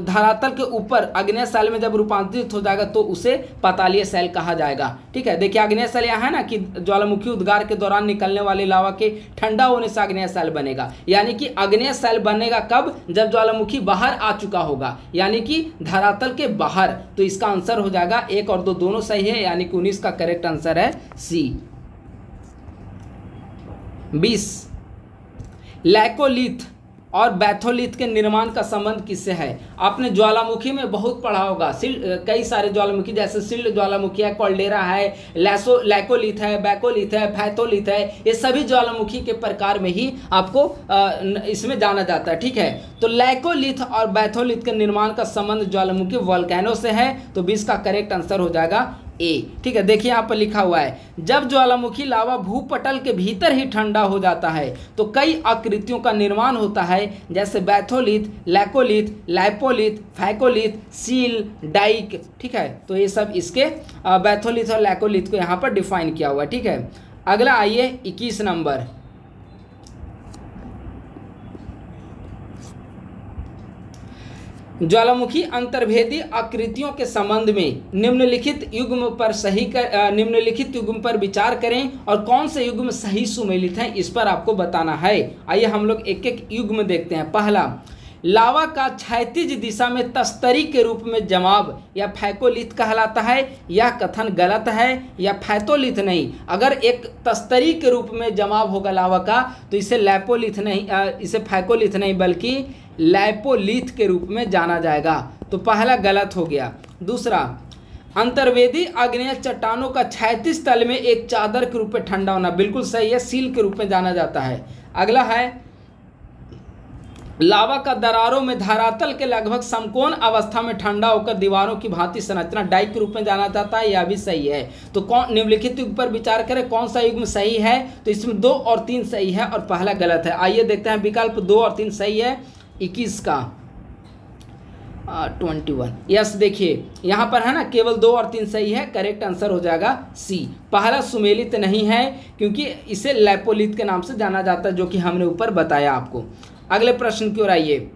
धरातल के ऊपर आग्नेय शैल में जब रूपांतरित हो जाएगा तो उसे पतालीय शैल कहा जाएगा, ठीक है। देखिए आग्नेय शैल यहाँ है ना कि ज्वालामुखी उद्गार के दौरान निकलने वाले लावा के ठंडा होने से आग्नेय शैल बनेगा, यानी कि आग्नेय शैल बनेगा कब? जब ज्वालामुखी बाहर आ चुका होगा, यानी कि धरातल के बाहर। तो इसका आंसर हो जाएगा 1 और 2 दोनों सही है, यानी कि 19 का करेक्ट आंसर है सी। 20, लैकोलिथ और बैथोलिथ के निर्माण का संबंध किससे है? आपने ज्वालामुखी में बहुत पढ़ा होगा, कई सारे ज्वालामुखी जैसे शील्ड ज्वालामुखी है, कैल्डेरा है, लैकोलिथ है, बैकोलिथ है, बैथोलिथ है, ये सभी ज्वालामुखी के प्रकार में ही आपको इसमें जाना जाता है, ठीक है। तो लैकोलिथ और बैथोलिथ के निर्माण का संबंध ज्वालामुखी वोल्केनो से है, तो 20 का करेक्ट आंसर हो जाएगा ए। ठीक है, देखिए यहाँ पर लिखा हुआ है, जब ज्वालामुखी लावा भूपटल के भीतर ही ठंडा हो जाता है तो कई आकृतियों का निर्माण होता है, जैसे batholith, laccolith, lopolith, phacolith, sill, dyke. ठीक है, तो ये सब इसके बैथोलिथ और लैकोलिथ को यहाँ पर डिफाइन किया हुआ है। ठीक है, अगला आइए 21 नंबर। ज्वालामुखी अंतर्भेदी आकृतियों के संबंध में निम्नलिखित युग्म पर विचार करें और कौन से युग्म सही सुमेलित हैं, इस पर आपको बताना है। आइए हम लोग एक एक युग्म देखते हैं। पहला, लावा का क्षैतिज दिशा में तस्तरी के रूप में जमाव या फैकोलिथ कहलाता है। यह कथन गलत है, या फैतोलिथ नहीं। अगर एक तस्तरी के रूप में जमाव होगा लावा का तो इसे लैपोलिथ नहीं, इसे फैकोलिथ नहीं बल्कि लैपोलिथ के रूप में जाना जाएगा। तो पहला गलत हो गया। दूसरा, अंतर्वेदी आग्नेय चट्टानों का क्षैतिज तल में एक चादर के रूप में ठंडा होना, बिल्कुल सही है, सील के रूप में जाना जाता है। अगला है, लावा का दरारों में धरातल के लगभग समकोण अवस्था में ठंडा होकर दीवारों की भांति संरचना डाइक के रूप में जाना जाता है, यह भी सही है। तो कौन निम्नलिखित युग्म पर विचार करें, कौन सा युग्म सही है, तो इसमें 2 और 3 सही है और पहला गलत है। आइए देखते हैं, विकल्प 2 और 3 सही है। 21 का 21, यस, देखिए यहाँ पर है ना, केवल 2 और 3 सही है, करेक्ट आंसर हो जाएगा सी। पहला सुमेलित नहीं है क्योंकि इसे लैपोलिथ के नाम से जाना जाता है, जो कि हमने ऊपर बताया आपको। अगले प्रश्न की ओर आइए।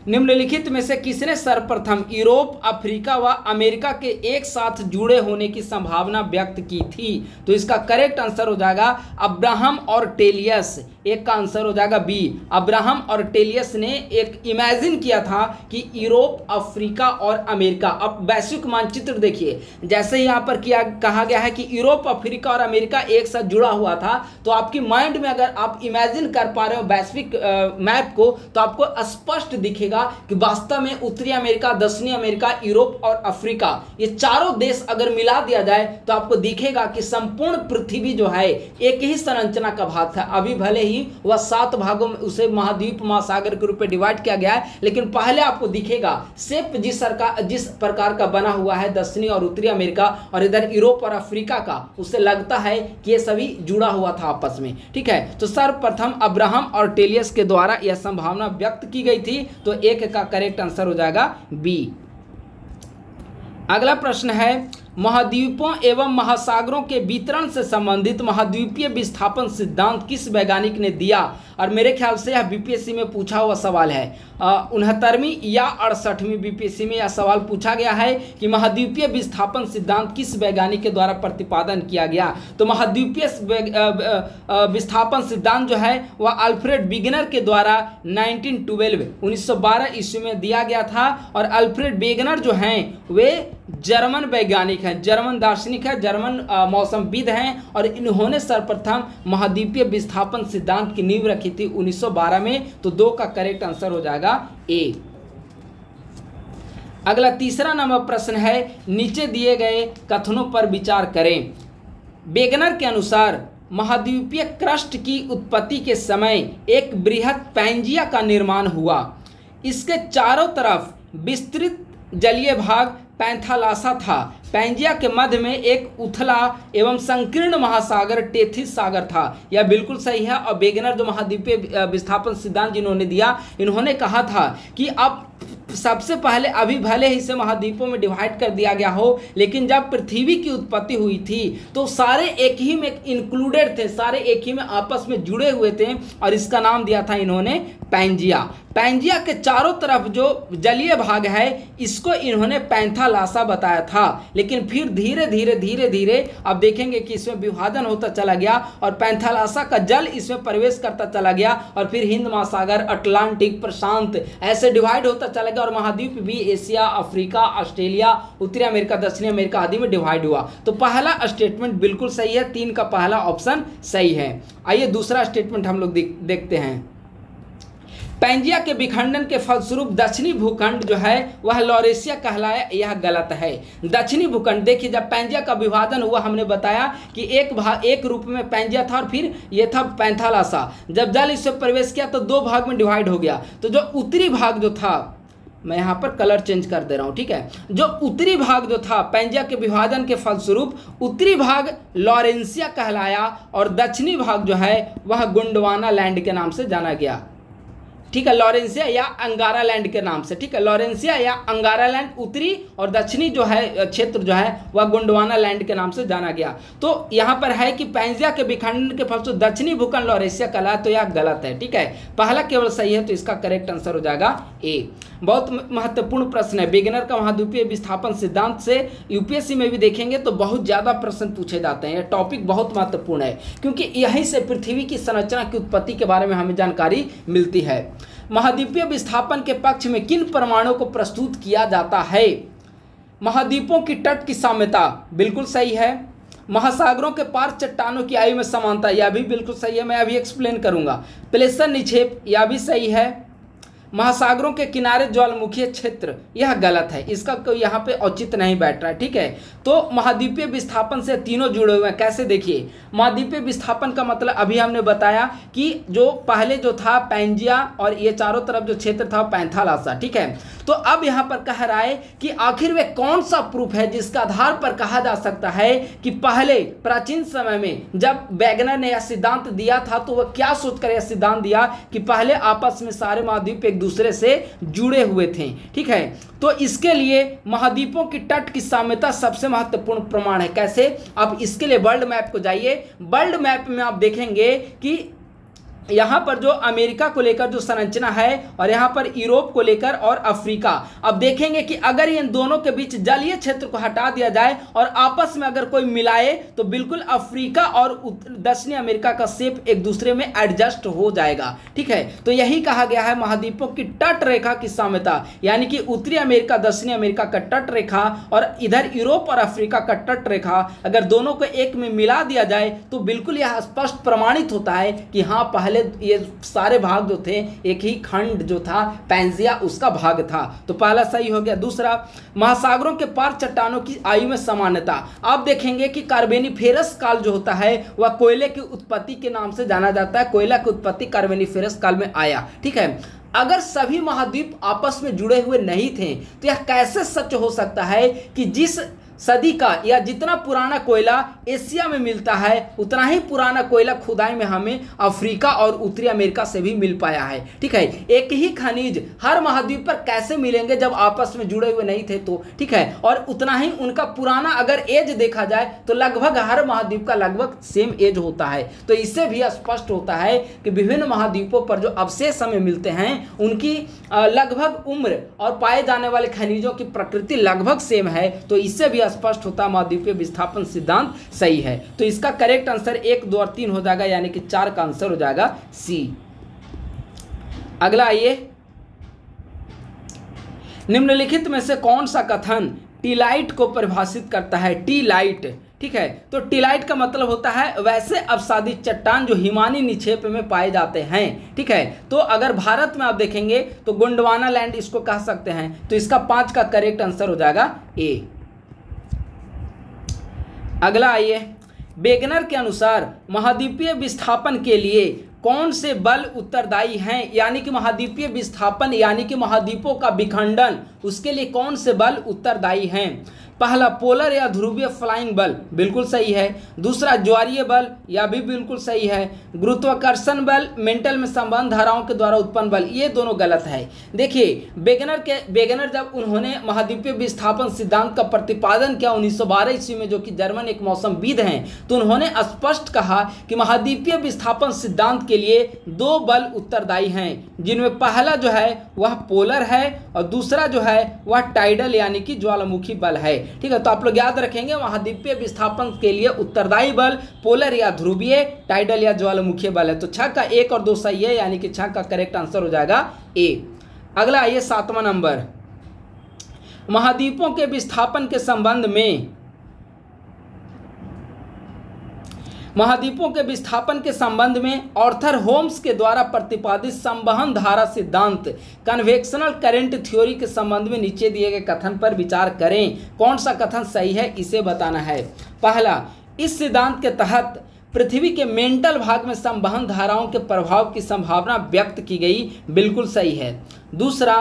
निम्नलिखित में से किसने सर्वप्रथम यूरोप, अफ्रीका व अमेरिका के एक साथ जुड़े होने की संभावना व्यक्त की थी? तो इसका करेक्ट आंसर हो जाएगा अब्राहम और टेलियस। एक का आंसर हो जाएगा बी। अब्राहम और टेलियस ने एक इमेजिन किया था कि यूरोप, अफ्रीका और अमेरिका, अब वैश्विक मानचित्र देखिए, जैसे ही यहाँ पर कहा गया है कि यूरोप, अफ्रीका और अमेरिका एक साथ जुड़ा हुआ था, तो आपकी माइंड में अगर आप इमेजिन कर पा रहे हो वैश्विक मैप को, तो आपको स्पष्ट दिखेगा कि वास्तव में उत्तरी अमेरिका, दक्षिणी अमेरिका, यूरोप और अफ्रीका, ये चारों देश अगर मिला दिया जाए तो आपको दिखेगा कि संपूर्ण पृथ्वी जो है एक ही संरचना का भाग था। अभी भले ही वह 7 भागों में उसे महाद्वीप, महासागर के रूप में डिवाइड किया गया है, लेकिन पहले आपको दिखेगा शेप जिस प्रकार का बना हुआ है दक्षिणी और उत्तरी अमेरिका और इधर यूरोप और अफ्रीका का, उससे लगता है कि ये सभी जुड़ा हुआ था आपस में। ठीक है, तो सर्वप्रथम अब्राहम और टेलियस के द्वारा यह संभावना व्यक्त की गई थी, तो 1 का करेक्ट आंसर हो जाएगा बी। अगला प्रश्न है, महाद्वीपों एवं महासागरों के वितरण से संबंधित महाद्वीपीय विस्थापन सिद्धांत किस वैज्ञानिक ने दिया? और मेरे ख्याल से यह बीपीएससी में पूछा हुआ सवाल है। 69वीं या 68वीं बीपीएससी में यह सवाल पूछा गया है कि महाद्वीपीय विस्थापन सिद्धांत किस वैज्ञानिक के द्वारा प्रतिपादन किया गया? तो महाद्वीपीय विस्थापन सिद्धांत जो है वह अल्फ्रेड वेगनर के द्वारा 1912 ईस्वी में दिया गया था। और अल्फ्रेड वेगनर जो हैं वे जर्मन वैज्ञानिक हैं, जर्मन दार्शनिक है, जर्मन मौसमविद हैं, और इन्होंने सर्वप्रथम महाद्वीपीय विस्थापन सिद्धांत की नींव रखी थी 1912 में। तो 2 का करेक्ट आंसर हो जाएगा ए। अगला तीसरा नंबर प्रश्न है, नीचे दिए गए कथनों पर विचार करें। वेगनर के अनुसार महाद्वीपीय क्रस्ट की उत्पत्ति के समय एक बृहद पैंजिया का निर्माण हुआ। इसके चारों तरफ विस्तृत जलीय भाग पैंथालासा था। पैंजिया के मध्य में एक उथला एवं संकीर्ण महासागर टेथिस सागर था। यह बिल्कुल सही है। और वेगनर जो महाद्वीपीय विस्थापन सिद्धांत जिन्होंने दिया, इन्होंने कहा था कि अब सबसे पहले, अभी भले ही इसे महाद्वीपों में डिवाइड कर दिया गया हो, लेकिन जब पृथ्वी की उत्पत्ति हुई थी तो सारे एक ही में इंक्लूडेड थे, सारे एक ही में आपस में जुड़े हुए थे, और इसका नाम दिया था इन्होंने पैंजिया। पैंजिया के चारों तरफ जो जलीय भाग है इसको इन्होंने पैंथालासा बताया था। लेकिन फिर धीरे धीरे अब देखेंगे कि इसमें विभाजन होता चला गया और पैंथालासा का जल इसमें प्रवेश करता चला गया, और फिर हिंद महासागर, अटलांटिक, प्रशांत ऐसे डिवाइड होता चला गया, और महाद्वीप भी एशिया, अफ्रीका, ऑस्ट्रेलिया, उत्तरी अमेरिका, दक्षिणी अमेरिका आदि में डिवाइड हुआ। तो पहला स्टेटमेंट बिल्कुल सही है, 3 का पहला ऑप्शन सही है। आइए दूसरा स्टेटमेंट हम लोग देखते हैं। पैंजिया के विखंडन के फलस्वरूप दक्षिणी भूखंड जो है वह लॉरेशिया कहलाया, यह गलत है। दक्षिणी भूखंड, देखिए जब पैंजिया का विभाजन हुआ, हमने बताया कि एक रूप में पैंजिया था और फिर यह था पैंथालासा। जब जल इससे प्रवेश किया तो 2 भाग में डिवाइड हो गया। तो जो उत्तरी भाग जो था मैं यहाँ पर कलर चेंज कर दे रहा हूँ, ठीक है। जो उत्तरी भाग जो था पैंजिया के विभाजन के फलस्वरूप उत्तरी भाग लॉरेंसिया कहलाया और दक्षिणी भाग जो है वह गोंडवाना लैंड के नाम से जाना गया, ठीक है। लॉरेंसिया या अंगारा लैंड के नाम से, ठीक है। लॉरेंसिया या अंगारा लैंड उत्तरी और दक्षिणी जो है क्षेत्र जो है वह गोंडवाना लैंड के नाम से जाना गया। तो यहाँ पर है कि पैंजिया के विखंडन के फलस्वरूप दक्षिणी भूखंड लॉरेंसिया कहलाया, तो यह गलत है, ठीक है। पहला केवल सही है, तो इसका करेक्ट आंसर हो जाएगा ए। बहुत महत्वपूर्ण प्रश्न है वेगनर का महाद्वीपीय विस्थापन सिद्धांत से यूपीएससी में भी देखेंगे तो बहुत ज़्यादा प्रश्न पूछे जाते हैं। यह टॉपिक बहुत महत्वपूर्ण है क्योंकि यहीं से पृथ्वी की संरचना की उत्पत्ति के बारे में हमें जानकारी मिलती है। महाद्वीपीय विस्थापन के पक्ष में किन परमाणुओं को प्रस्तुत किया जाता है? महाद्वीपों की तट की साम्यता, बिल्कुल सही है। महासागरों के पार चट्टानों की आयु में समानता, यह भी बिल्कुल सही है, मैं अभी एक्सप्लेन करूंगा। प्लेसर निक्षेप, यह भी सही है। महासागरों के किनारे ज्वालामुखीय क्षेत्र, यह गलत है, इसका कोई यहाँ पे औचित्य नहीं बैठ रहा है, ठीक है। तो महाद्वीपीय विस्थापन से तीनों जुड़े हुए हैं। कैसे? देखिए, महाद्वीपीय विस्थापन का मतलब अभी हमने बताया कि जो पहले जो था पैंजिया और ये चारों तरफ जो क्षेत्र था पैंथालासा, ठीक है। तो अब यहाँ पर कह रहा है कि आखिर वे कौन सा प्रूफ है जिसका आधार पर कहा जा सकता है कि पहले प्राचीन समय में जब वैगनर ने यह सिद्धांत दिया था तो वह क्या सोचकर यह सिद्धांत दिया कि पहले आपस में सारे महाद्वीप एक दूसरे से जुड़े हुए थे, ठीक है। तो इसके लिए महाद्वीपों की तट की साम्यता सबसे महत्वपूर्ण प्रमाण है। कैसे? अब इसके लिए वर्ल्ड मैप को जाइए। वर्ल्ड मैप में आप देखेंगे कि यहाँ पर जो अमेरिका को लेकर जो संरचना है और यहाँ पर यूरोप को लेकर और अफ्रीका, अब देखेंगे कि अगर इन दोनों के बीच जलीय क्षेत्र को हटा दिया जाए और आपस में अगर कोई मिलाए तो बिल्कुल अफ्रीका और दक्षिणी अमेरिका का शेप एक दूसरे में एडजस्ट हो जाएगा, ठीक है। तो यही कहा गया है महाद्वीपों की तट रेखा की साम्यता, यानी कि उत्तरी अमेरिका दक्षिणी अमेरिका का तट रेखा और इधर यूरोप और अफ्रीका का तट रेखा अगर दोनों को एक में मिला दिया जाए तो बिल्कुल यह स्पष्ट प्रमाणित होता है कि हाँ पहले ये सारे भाग जो थे एक ही खंड जो था पैंजिया उसका भाग था। तो पहला सही हो गया। दूसरा, महासागरों के पार चट्टानों की आयु में समानता, आप देखेंगे कि कार्बोनिफेरस काल जो होता है वह कोयले की उत्पत्ति के नाम से जाना जाता है। कोयला की उत्पत्ति कार्बोनिफेरस काल में आया, ठीक है। अगर सभी महाद्वीप आपस में जुड़े हुए नहीं थे तो यह कैसे सच हो सकता है कि जिस सदी का या जितना पुराना कोयला एशिया में मिलता है उतना ही पुराना कोयला खुदाई में हमें अफ्रीका और उत्तरी अमेरिका से भी मिल पाया है, ठीक है। एक ही खनिज हर महाद्वीप पर कैसे मिलेंगे जब आपस में जुड़े हुए नहीं थे तो, ठीक है। और उतना ही उनका पुराना अगर एज देखा जाए तो लगभग हर महाद्वीप का लगभग सेम एज होता है। तो इससे भी स्पष्ट होता है कि विभिन्न महाद्वीपों पर जो अवशेष हमें मिलते हैं उनकी लगभग उम्र और पाए जाने वाले खनिजों की प्रकृति लगभग सेम है। तो इससे भी स्पष्ट होता महाद्वीपीय विस्थापन सिद्धांत सही है। तो इसका करेक्ट आंसर 1, 2 और 3 हो जाएगा, यानी कि 4 का आंसर हो जाएगा सी। अगला आइए, निम्नलिखित में से कौन सा कथन टीलाइट को परिभाषित करता है? टीलाइट, ठीक है। तो टीलाइट का मतलब होता है वैसे अपसादित चट्टान जो हिमानी निक्षेप में पाए जाते हैं, ठीक है। तो अगर भारत में आप देखेंगे तो गोंडवाना लैंड इसको कह सकते हैं। तो इसका 5 का करेक्ट आंसर हो जाएगा ए। अगला आइए, वेगनर के अनुसार महाद्वीपीय विस्थापन के लिए कौन से बल उत्तरदायी हैं? यानी कि महाद्वीपीय विस्थापन यानी कि महाद्वीपों का विखंडन, उसके लिए कौन से बल उत्तरदायी हैं? पहला, पोलर या ध्रुवीय फ्लाइंग बल, बिल्कुल सही है। दूसरा, ज्वारीय बल, यह भी बिल्कुल सही है। गुरुत्वाकर्षण बल, मेंटल में संबंध धाराओं के द्वारा उत्पन्न बल, ये दोनों गलत है। देखिए, वेगनर जब उन्होंने महाद्वीपीय विस्थापन सिद्धांत का प्रतिपादन किया 1912 ईस्वी में, जो कि जर्मन एक मौसमविद हैं, तो उन्होंने स्पष्ट कहा कि महाद्वीपीय विस्थापन सिद्धांत के लिए 2 बल उत्तरदायी हैं, जिनमें पहला जो है वह पोलर है और दूसरा जो है वह टाइडल यानी कि ज्वालामुखी बल है, ठीक है। तो आप लोग याद रखेंगे महाद्वीपीय विस्थापन के लिए उत्तरदायी बल पोलर या ध्रुवीय, टाइडल या ज्वालामुखी बल है। तो 6 का 1 और 2 सही है, यानी कि 6 का करेक्ट आंसर हो जाएगा ए। अगला आइए 7वां नंबर, महाद्वीपों के विस्थापन के संबंध में महाद्वीपों के विस्थापन के संबंध में आर्थर होम्स के द्वारा प्रतिपादित संवहन धारा सिद्धांत कन्वेक्शनल करंट थ्योरी के संबंध में नीचे दिए गए कथन पर विचार करें। कौन सा कथन सही है, इसे बताना है। पहला, इस सिद्धांत के तहत पृथ्वी के मेंटल भाग में संवहन धाराओं के प्रभाव की संभावना व्यक्त की गई, बिल्कुल सही है। दूसरा,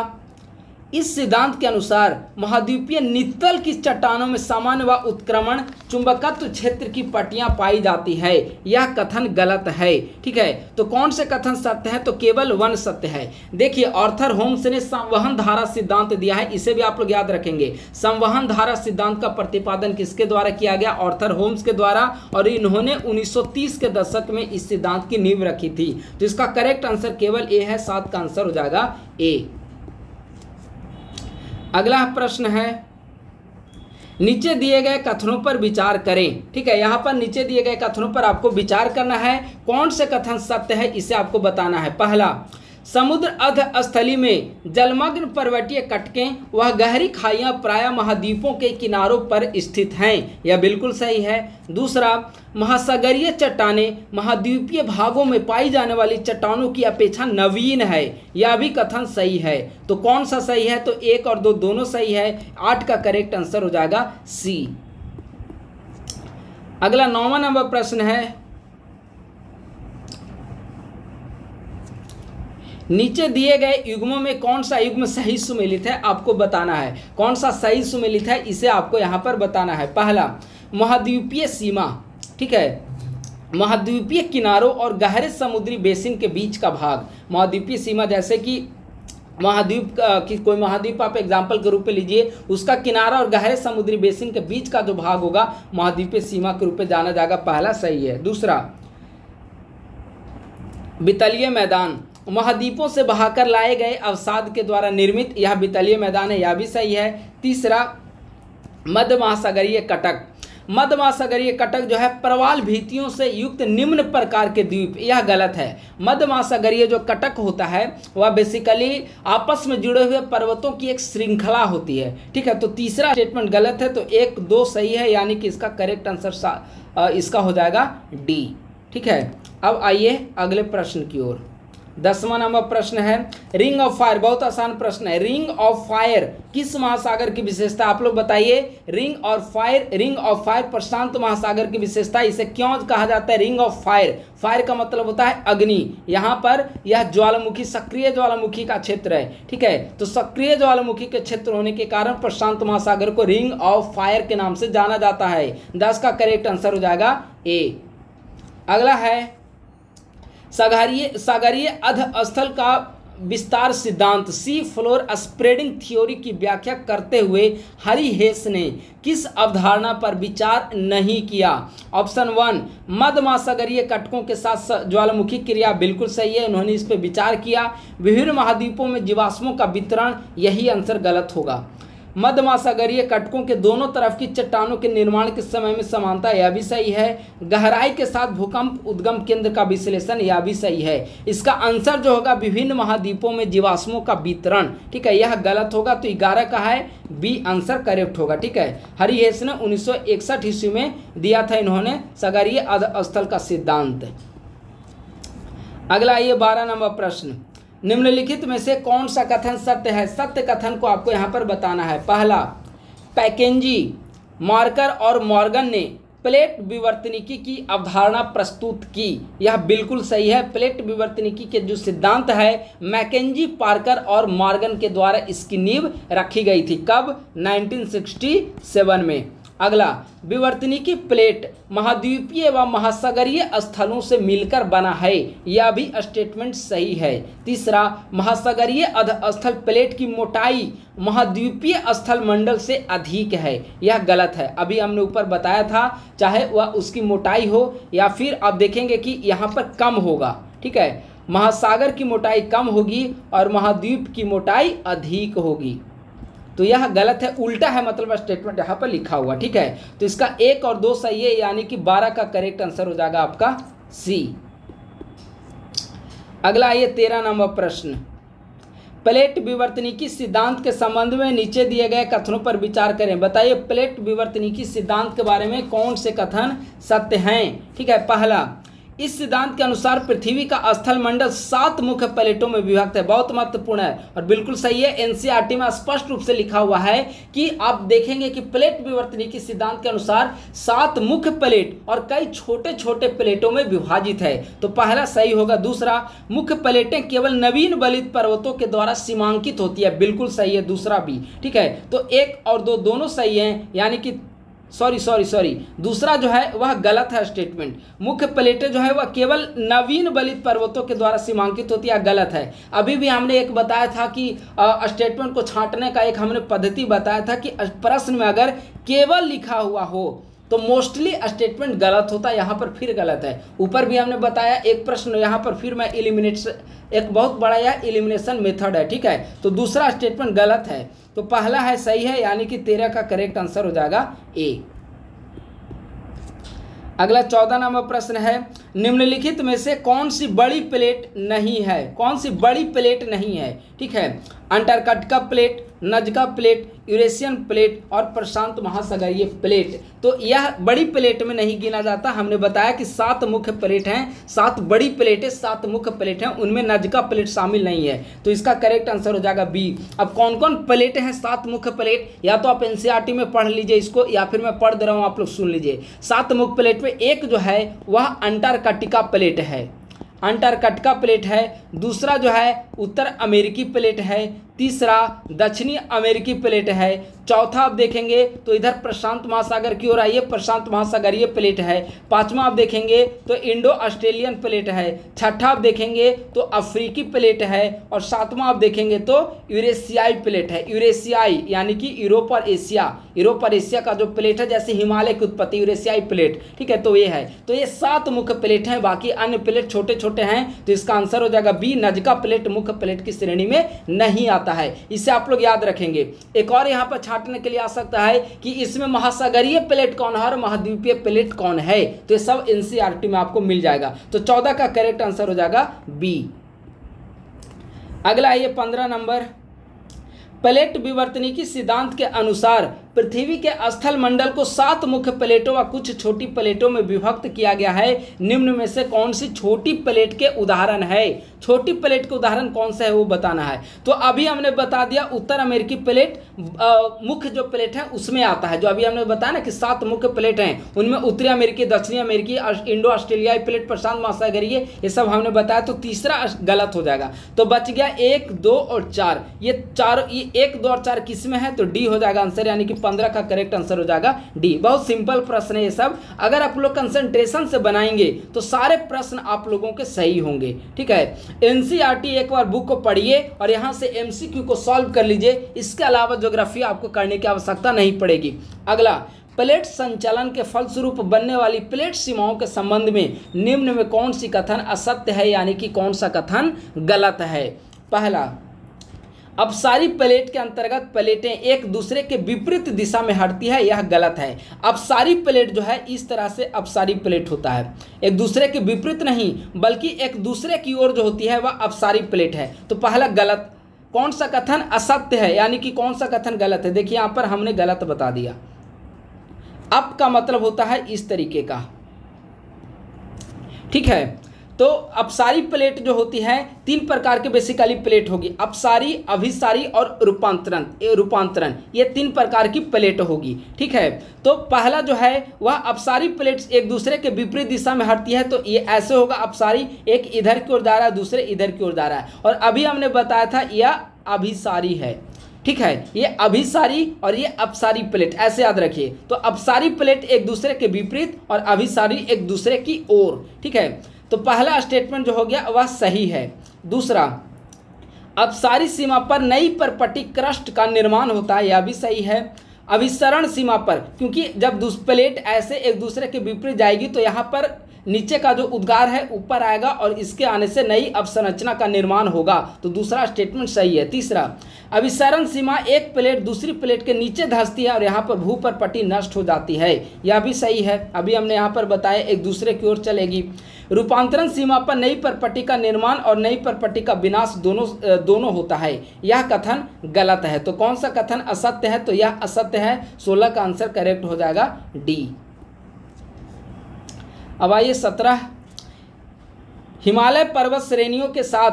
इस सिद्धांत के अनुसार महाद्वीपीय नित्तल की चट्टानों में सामान्य व उत्क्रमण चुंबकत्व क्षेत्र की पट्टियां पाई जाती है। यह कथन गलत है। ठीक है, तो कौन से कथन सत्य है? तो केवल वन सत्य है। देखिए, आर्थर होम्स ने संवहन धारा सिद्धांत दिया है, इसे भी आप लोग याद रखेंगे। संवहन धारा सिद्धांत का प्रतिपादन किसके द्वारा किया गया? आर्थर होम्स के द्वारा, और इन्होंने 1930 के दशक में इस सिद्धांत की नींव रखी थी। तो इसका करेक्ट आंसर केवल ए है, 7 का आंसर हो जाएगा ए। अगला प्रश्न है, नीचे दिए गए कथनों पर विचार करें। ठीक है, यहाँ पर नीचे दिए गए कथनों पर आपको विचार करना है। कौन से कथन सत्य है इसे आपको बताना है। पहला, समुद्र अधस्थली में जलमग्न पर्वतीय कटकें वह गहरी खाइयां प्रायः महाद्वीपों के किनारों पर स्थित हैं, यह बिल्कुल सही है। दूसरा, महासागरीय चट्टानें महाद्वीपीय भागों में पाई जाने वाली चट्टानों की अपेक्षा नवीन है, यह भी कथन सही है। तो कौन सा सही है? तो 1 और 2 दोनों सही है। 8 का करेक्ट आंसर हो जाएगा सी। अगला 9वां नंबर प्रश्न है, नीचे दिए गए युग्मों में कौन सा युग्म सही सुमेलित है आपको बताना है। कौन सा सही सुमेलित है इसे आपको यहाँ पर बताना है। पहला, महाद्वीपीय सीमा। ठीक है, महाद्वीपीय किनारों और गहरे समुद्री बेसिन के बीच का भाग। महाद्वीपीय सीमा जैसे कि महाद्वीप की कोई महाद्वीप आप एग्जाम्पल के रूप में लीजिए, उसका किनारा और गहरे समुद्री बेसिन के बीच का जो भाग होगा महाद्वीपीय सीमा के रूप में जाना जाएगा। पहला सही है। दूसरा, वितलीय मैदान महाद्वीपों से बहाकर लाए गए अवसाद के द्वारा निर्मित, यह वितलीय मैदान है, यह भी सही है। तीसरा, मध्य महासागरीय कटक। मध्य महासागरीय कटक जो है प्रवाल भीतियों से युक्त निम्न प्रकार के द्वीप, यह गलत है। मध्य महासागरीय जो कटक होता है वह बेसिकली आपस में जुड़े हुए पर्वतों की एक श्रृंखला होती है। ठीक है, तो तीसरा स्टेटमेंट गलत है, तो 1, 2 सही है, यानी कि इसका करेक्ट आंसर इसका हो जाएगा डी। ठीक है, अब आइए अगले प्रश्न की ओर। 10वां नंबर प्रश्न है, रिंग ऑफ फायर। बहुत आसान प्रश्न है। रिंग ऑफ फायर किस महासागर की विशेषता? आप लोग बताइए। रिंग ऑफ फायर प्रशांत महासागर की विशेषता। इसे क्यों कहा जाता है रिंग ऑफ फायर? फायर का मतलब होता है अग्नि। यहाँ पर यह ज्वालामुखी, सक्रिय ज्वालामुखी का क्षेत्र है। ठीक है, तो सक्रिय ज्वालामुखी के क्षेत्र होने के कारण प्रशांत महासागर को रिंग ऑफ फायर के नाम से जाना जाता है। 10 का करेक्ट आंसर हो जाएगा ए। अगला है, सागरीय अधस्थल का विस्तार सिद्धांत, सी फ्लोर स्प्रेडिंग थ्योरी की व्याख्या करते हुए हरी हेस ने किस अवधारणा पर विचार नहीं किया? ऑप्शन 1, मध्य महासागरीय कटकों के साथ ज्वालामुखी क्रिया, बिल्कुल सही है, उन्होंने इस पर विचार किया। विभिन्न महाद्वीपों में जीवाश्मों का वितरण, यही आंसर गलत होगा। मध्य महासागरीय कटकों के दोनों तरफ की चट्टानों के निर्माण के समय में समानता, यह भी सही है। गहराई के साथ भूकंप उद्गम केंद्र का विश्लेषण, यह भी सही है। इसका आंसर जो होगा विभिन्न महाद्वीपों में जीवाश्मों का वितरण। ठीक है, यह गलत होगा, तो 11 का है, बी आंसर करेक्ट होगा। ठीक है, हरी हेस ने 1961 ईस्वी में दिया था इन्होंने सागरीय अधस्थल का सिद्धांत। अगला ये 12 नंबर प्रश्न, निम्नलिखित में से कौन सा कथन सत्य है? सत्य कथन को आपको यहाँ पर बताना है। पहला, पैकेंजी, मार्कर और मॉर्गन ने प्लेट विवर्तनिकी की अवधारणा प्रस्तुत की, यह बिल्कुल सही है। प्लेट विवर्तनिकी के जो सिद्धांत है मैकेंजी, पार्कर और मॉर्गन के द्वारा इसकी नींव रखी गई थी। कब? 1967 में। अगला, विवर्तनिकी प्लेट महाद्वीपीय व महासागरीय स्थलों से मिलकर बना है, यह भी स्टेटमेंट सही है। तीसरा, महासागरीय अधस्थल प्लेट की मोटाई महाद्वीपीय स्थल मंडल से अधिक है, यह गलत है। अभी हमने ऊपर बताया था, चाहे वह उसकी मोटाई हो या फिर आप देखेंगे कि यहाँ पर कम होगा। ठीक है, महासागर की मोटाई कम होगी और महाद्वीप की मोटाई अधिक होगी, तो यह गलत है, उल्टा है, मतलब स्टेटमेंट यहाँ पर लिखा हुआ। ठीक है, तो इसका 1 और 2 सही है, यानी कि 12 का करेक्ट आंसर हो जाएगा आपका सी। अगला ये 13 नंबर प्रश्न, प्लेट विवर्तनिकी सिद्धांत के संबंध में नीचे दिए गए कथनों पर विचार करें। बताइए प्लेट विवर्तनिकी सिद्धांत के बारे में कौन से कथन सत्य हैं? ठीक है, पहला, इस सिद्धांत के अनुसार पृथ्वी का स्थल मंडल 7 मुख्य प्लेटों में विभक्त है। बहुत महत्वपूर्ण है और बिल्कुल सही है। एनसीईआरटी में स्पष्ट रूप से लिखा हुआ है कि आप देखेंगे कि प्लेट विवर्तनिकी सिद्धांत के अनुसार 7 मुख्य प्लेट और कई छोटे छोटे प्लेटों में विभाजित है। तो पहला सही होगा। दूसरा, मुख्य प्लेटें केवल नवीन बलित पर्वतों के द्वारा सीमांकित होती है। बिल्कुल सही है दूसरा भी। ठीक है, तो 1 और 2 दोनों सही हैं, यानी कि सॉरी दूसरा जो है वह गलत है स्टेटमेंट। मुख्य प्लेटें जो है वह केवल नवीन बलित पर्वतों के द्वारा सीमांकित होती है, गलत है। अभी भी हमने एक बताया था कि स्टेटमेंट को छांटने का एक हमने पद्धति बताया था कि प्रश्न में अगर केवल लिखा हुआ हो तो मोस्टली स्टेटमेंट गलत होता है, यहाँ पर फिर गलत है। ऊपर भी हमने बताया एक प्रश्न, यहाँ पर फिर मैं एक बहुत बड़ा यह एलिमिनेशन मेथड है। ठीक है, तो दूसरा स्टेटमेंट गलत है, तो पहला है सही है, यानी कि 13 का करेक्ट आंसर हो जाएगा ए। अगला 14 नंबर प्रश्न है, निम्नलिखित में से कौन सी बड़ी प्लेट नहीं है? कौन सी बड़ी प्लेट नहीं है? ठीक है, Antarctica plate, Nazca plate, Eurasian plate और प्रशांत महासागरीय प्लेट। तो यह बड़ी प्लेट में नहीं गिना जाता। हमने बताया कि 7 मुख्य प्लेट हैं, 7 बड़ी प्लेटें, 7 मुख्य प्लेट हैं, उनमें नजका प्लेट शामिल नहीं है। तो इसका करेक्ट आंसर हो जाएगा बी। अब कौन कौन प्लेट हैं 7 मुख्य प्लेट? या तो आप एनसीईआरटी में पढ़ लीजिए इसको, या फिर मैं पढ़ दे रहा हूँ, आप लोग सुन लीजिए। 7 मुख्य प्लेट में एक जो है वह अंटार्कटिका प्लेट है, अंटार्कटिका प्लेट है। दूसरा जो है उत्तर अमेरिकी प्लेट है। तीसरा दक्षिणी अमेरिकी प्लेट है। चौथा आप देखेंगे तो इधर प्रशांत महासागर की ओर आइए, प्रशांत महासागरीय प्लेट है। पांचवा आप देखेंगे तो इंडो ऑस्ट्रेलियन प्लेट है। छठा आप देखेंगे तो अफ्रीकी प्लेट है। और सातवां आप देखेंगे तो यूरेशियाई प्लेट है। यूरेशियाई यानी कि यूरोप और एशिया, यूरोप और एशिया का जो प्लेट है, जैसे हिमालय की उत्पत्ति यूरेशियाई प्लेट। ठीक है, तो ये है। तो ये 7 मुख्य प्लेट हैं, बाकी अन्य प्लेट छोटे छोटे हैं। तो इसका आंसर हो जाएगा बी, नजका प्लेट मुख्य प्लेट की श्रेणी में नहीं आता है। इसे आप लोग याद रखेंगे। एक और यहाँ पर छांटने के लिए आ सकता है कि इसमें महासागरीय प्लेट कौन है और महाद्वीपीय प्लेट कौन है। तो ये सब एनसीईआरटी में आपको मिल जाएगा। तो 14 का करेक्ट आंसर हो जाएगा बी। अगला ये 15 नंबर, प्लेट विवर्तनिकी सिद्धांत के अनुसार पृथ्वी के स्थल मंडल को 7 मुख्य प्लेटों व कुछ छोटी प्लेटों में विभक्त किया गया है। निम्न में से कौन सी छोटी प्लेट के उदाहरण है? छोटी प्लेट के उदाहरण कौन सा है वो बताना है। तो अभी हमने बता दिया उत्तर अमेरिकी प्लेट मुख्य जो प्लेट है उसमें आता है। जो अभी हमने बताया ना कि 7 मुख्य प्लेट हैं, उनमें उत्तरी अमेरिकी, दक्षिणी अमेरिकी, इंडो ऑस्ट्रेलियाई प्लेट, प्रशांत महासागरीय, ये सब हमने बताया। तो तीसरा गलत हो जाएगा। तो बच गया 1, 2 और 4। ये 1, 2 और 4 किस में है? तो डी हो जाएगा आंसर, यानी कि 15 का करेक्ट आंसर हो जाएगा डी। बहुत सिंपल प्रश्न है ये सब। अगर आप लोग कंसंट्रेशन से बनाएंगे तो सारे प्रश्न आप लोगों के सही होंगे। ठीक है, एनसीईआरटी एक बार बुक को पढ़िए और यहां से एमसीक्यू को सॉल्व कर लीजिए। इसके अलावा ज्योग्राफी आपको करने की आवश्यकता नहीं पड़ेगी। अगला, प्लेट संचलन के फलस्वरूप बनने वाली प्लेट सीमाओं के संबंध में निम्न में कौन सी कथन असत्य है, यानी कि कौन सा कथन गलत है? पहला, अपसारी प्लेट के अंतर्गत प्लेटें एक दूसरे के विपरीत दिशा में हटती है, यह गलत है। अपसारी प्लेट जो है इस तरह से अपसारी प्लेट होता है, एक दूसरे के विपरीत नहीं बल्कि एक दूसरे की ओर जो होती है वह अपसारी प्लेट है। तो पहला गलत। कौन सा कथन असत्य है, यानी कि कौन सा कथन गलत है? देखिए यहाँ पर हमने गलत बता दिया। अप का मतलब होता है इस तरीके का। ठीक है, तो अपसारी प्लेट जो होती है 3 प्रकार के बेसिकली प्लेट होगी। अपसारी, अभिसारी और रूपांतरण, ये 3 प्रकार की प्लेट होगी। ठीक है, तो पहला जो है वह अपसारी प्लेट एक दूसरे के विपरीत दिशा में हटती है। तो ये ऐसे होगा, अपसारी एक इधर की ओर जा रहा है, दूसरे इधर की ओर जा रहा है। और अभी हमने बताया था यह अभिसारी है। ठीक है, ये अभिसारी और ये अपसारी प्लेट, ऐसे याद रखिए। तो अपसारी प्लेट एक दूसरे के विपरीत और अभिसारी एक दूसरे की ओर। ठीक है, तो पहला स्टेटमेंट जो हो गया वह सही है। दूसरा, अपसारी सीमा पर नई परपटी क्रस्ट का निर्माण होता है, यह भी सही है। अभिसरण सीमा पर, क्योंकि जब प्लेट ऐसे एक दूसरे के विपरीत जाएगी तो यहाँ पर नीचे का जो उद्गार है ऊपर आएगा और इसके आने से नई अवसंरचना का निर्माण होगा। तो दूसरा स्टेटमेंट सही है। तीसरा, अभिसरण सीमा एक प्लेट दूसरी प्लेट के नीचे धंसती है और यहाँ पर भू परपटी नष्ट हो जाती है, यह भी सही है। अभी हमने यहाँ पर बताया एक दूसरे की ओर चलेगी। रूपांतरण सीमा पर नई परपटी का निर्माण और नई परपटी का विनाश दोनों होता है, यह कथन गलत है। तो कौन सा कथन असत्य है? तो यह असत्य है। 16 का आंसर करेक्ट हो जाएगा डी। अब आइए 17, हिमालय पर्वत श्रेणियों के साथ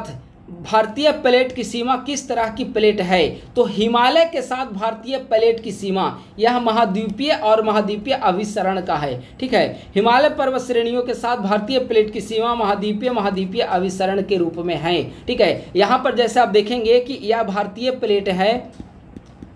भारतीय प्लेट की सीमा किस तरह की प्लेट है? तो हिमालय के साथ भारतीय प्लेट की सीमा यह महाद्वीपीय और महाद्वीपीय अभिसरण का है। ठीक है, हिमालय पर्वत श्रेणियों के साथ भारतीय प्लेट की सीमा महाद्वीपीय अभिसरण के रूप में है। ठीक है, यहाँ पर जैसे आप देखेंगे कि यह भारतीय प्लेट है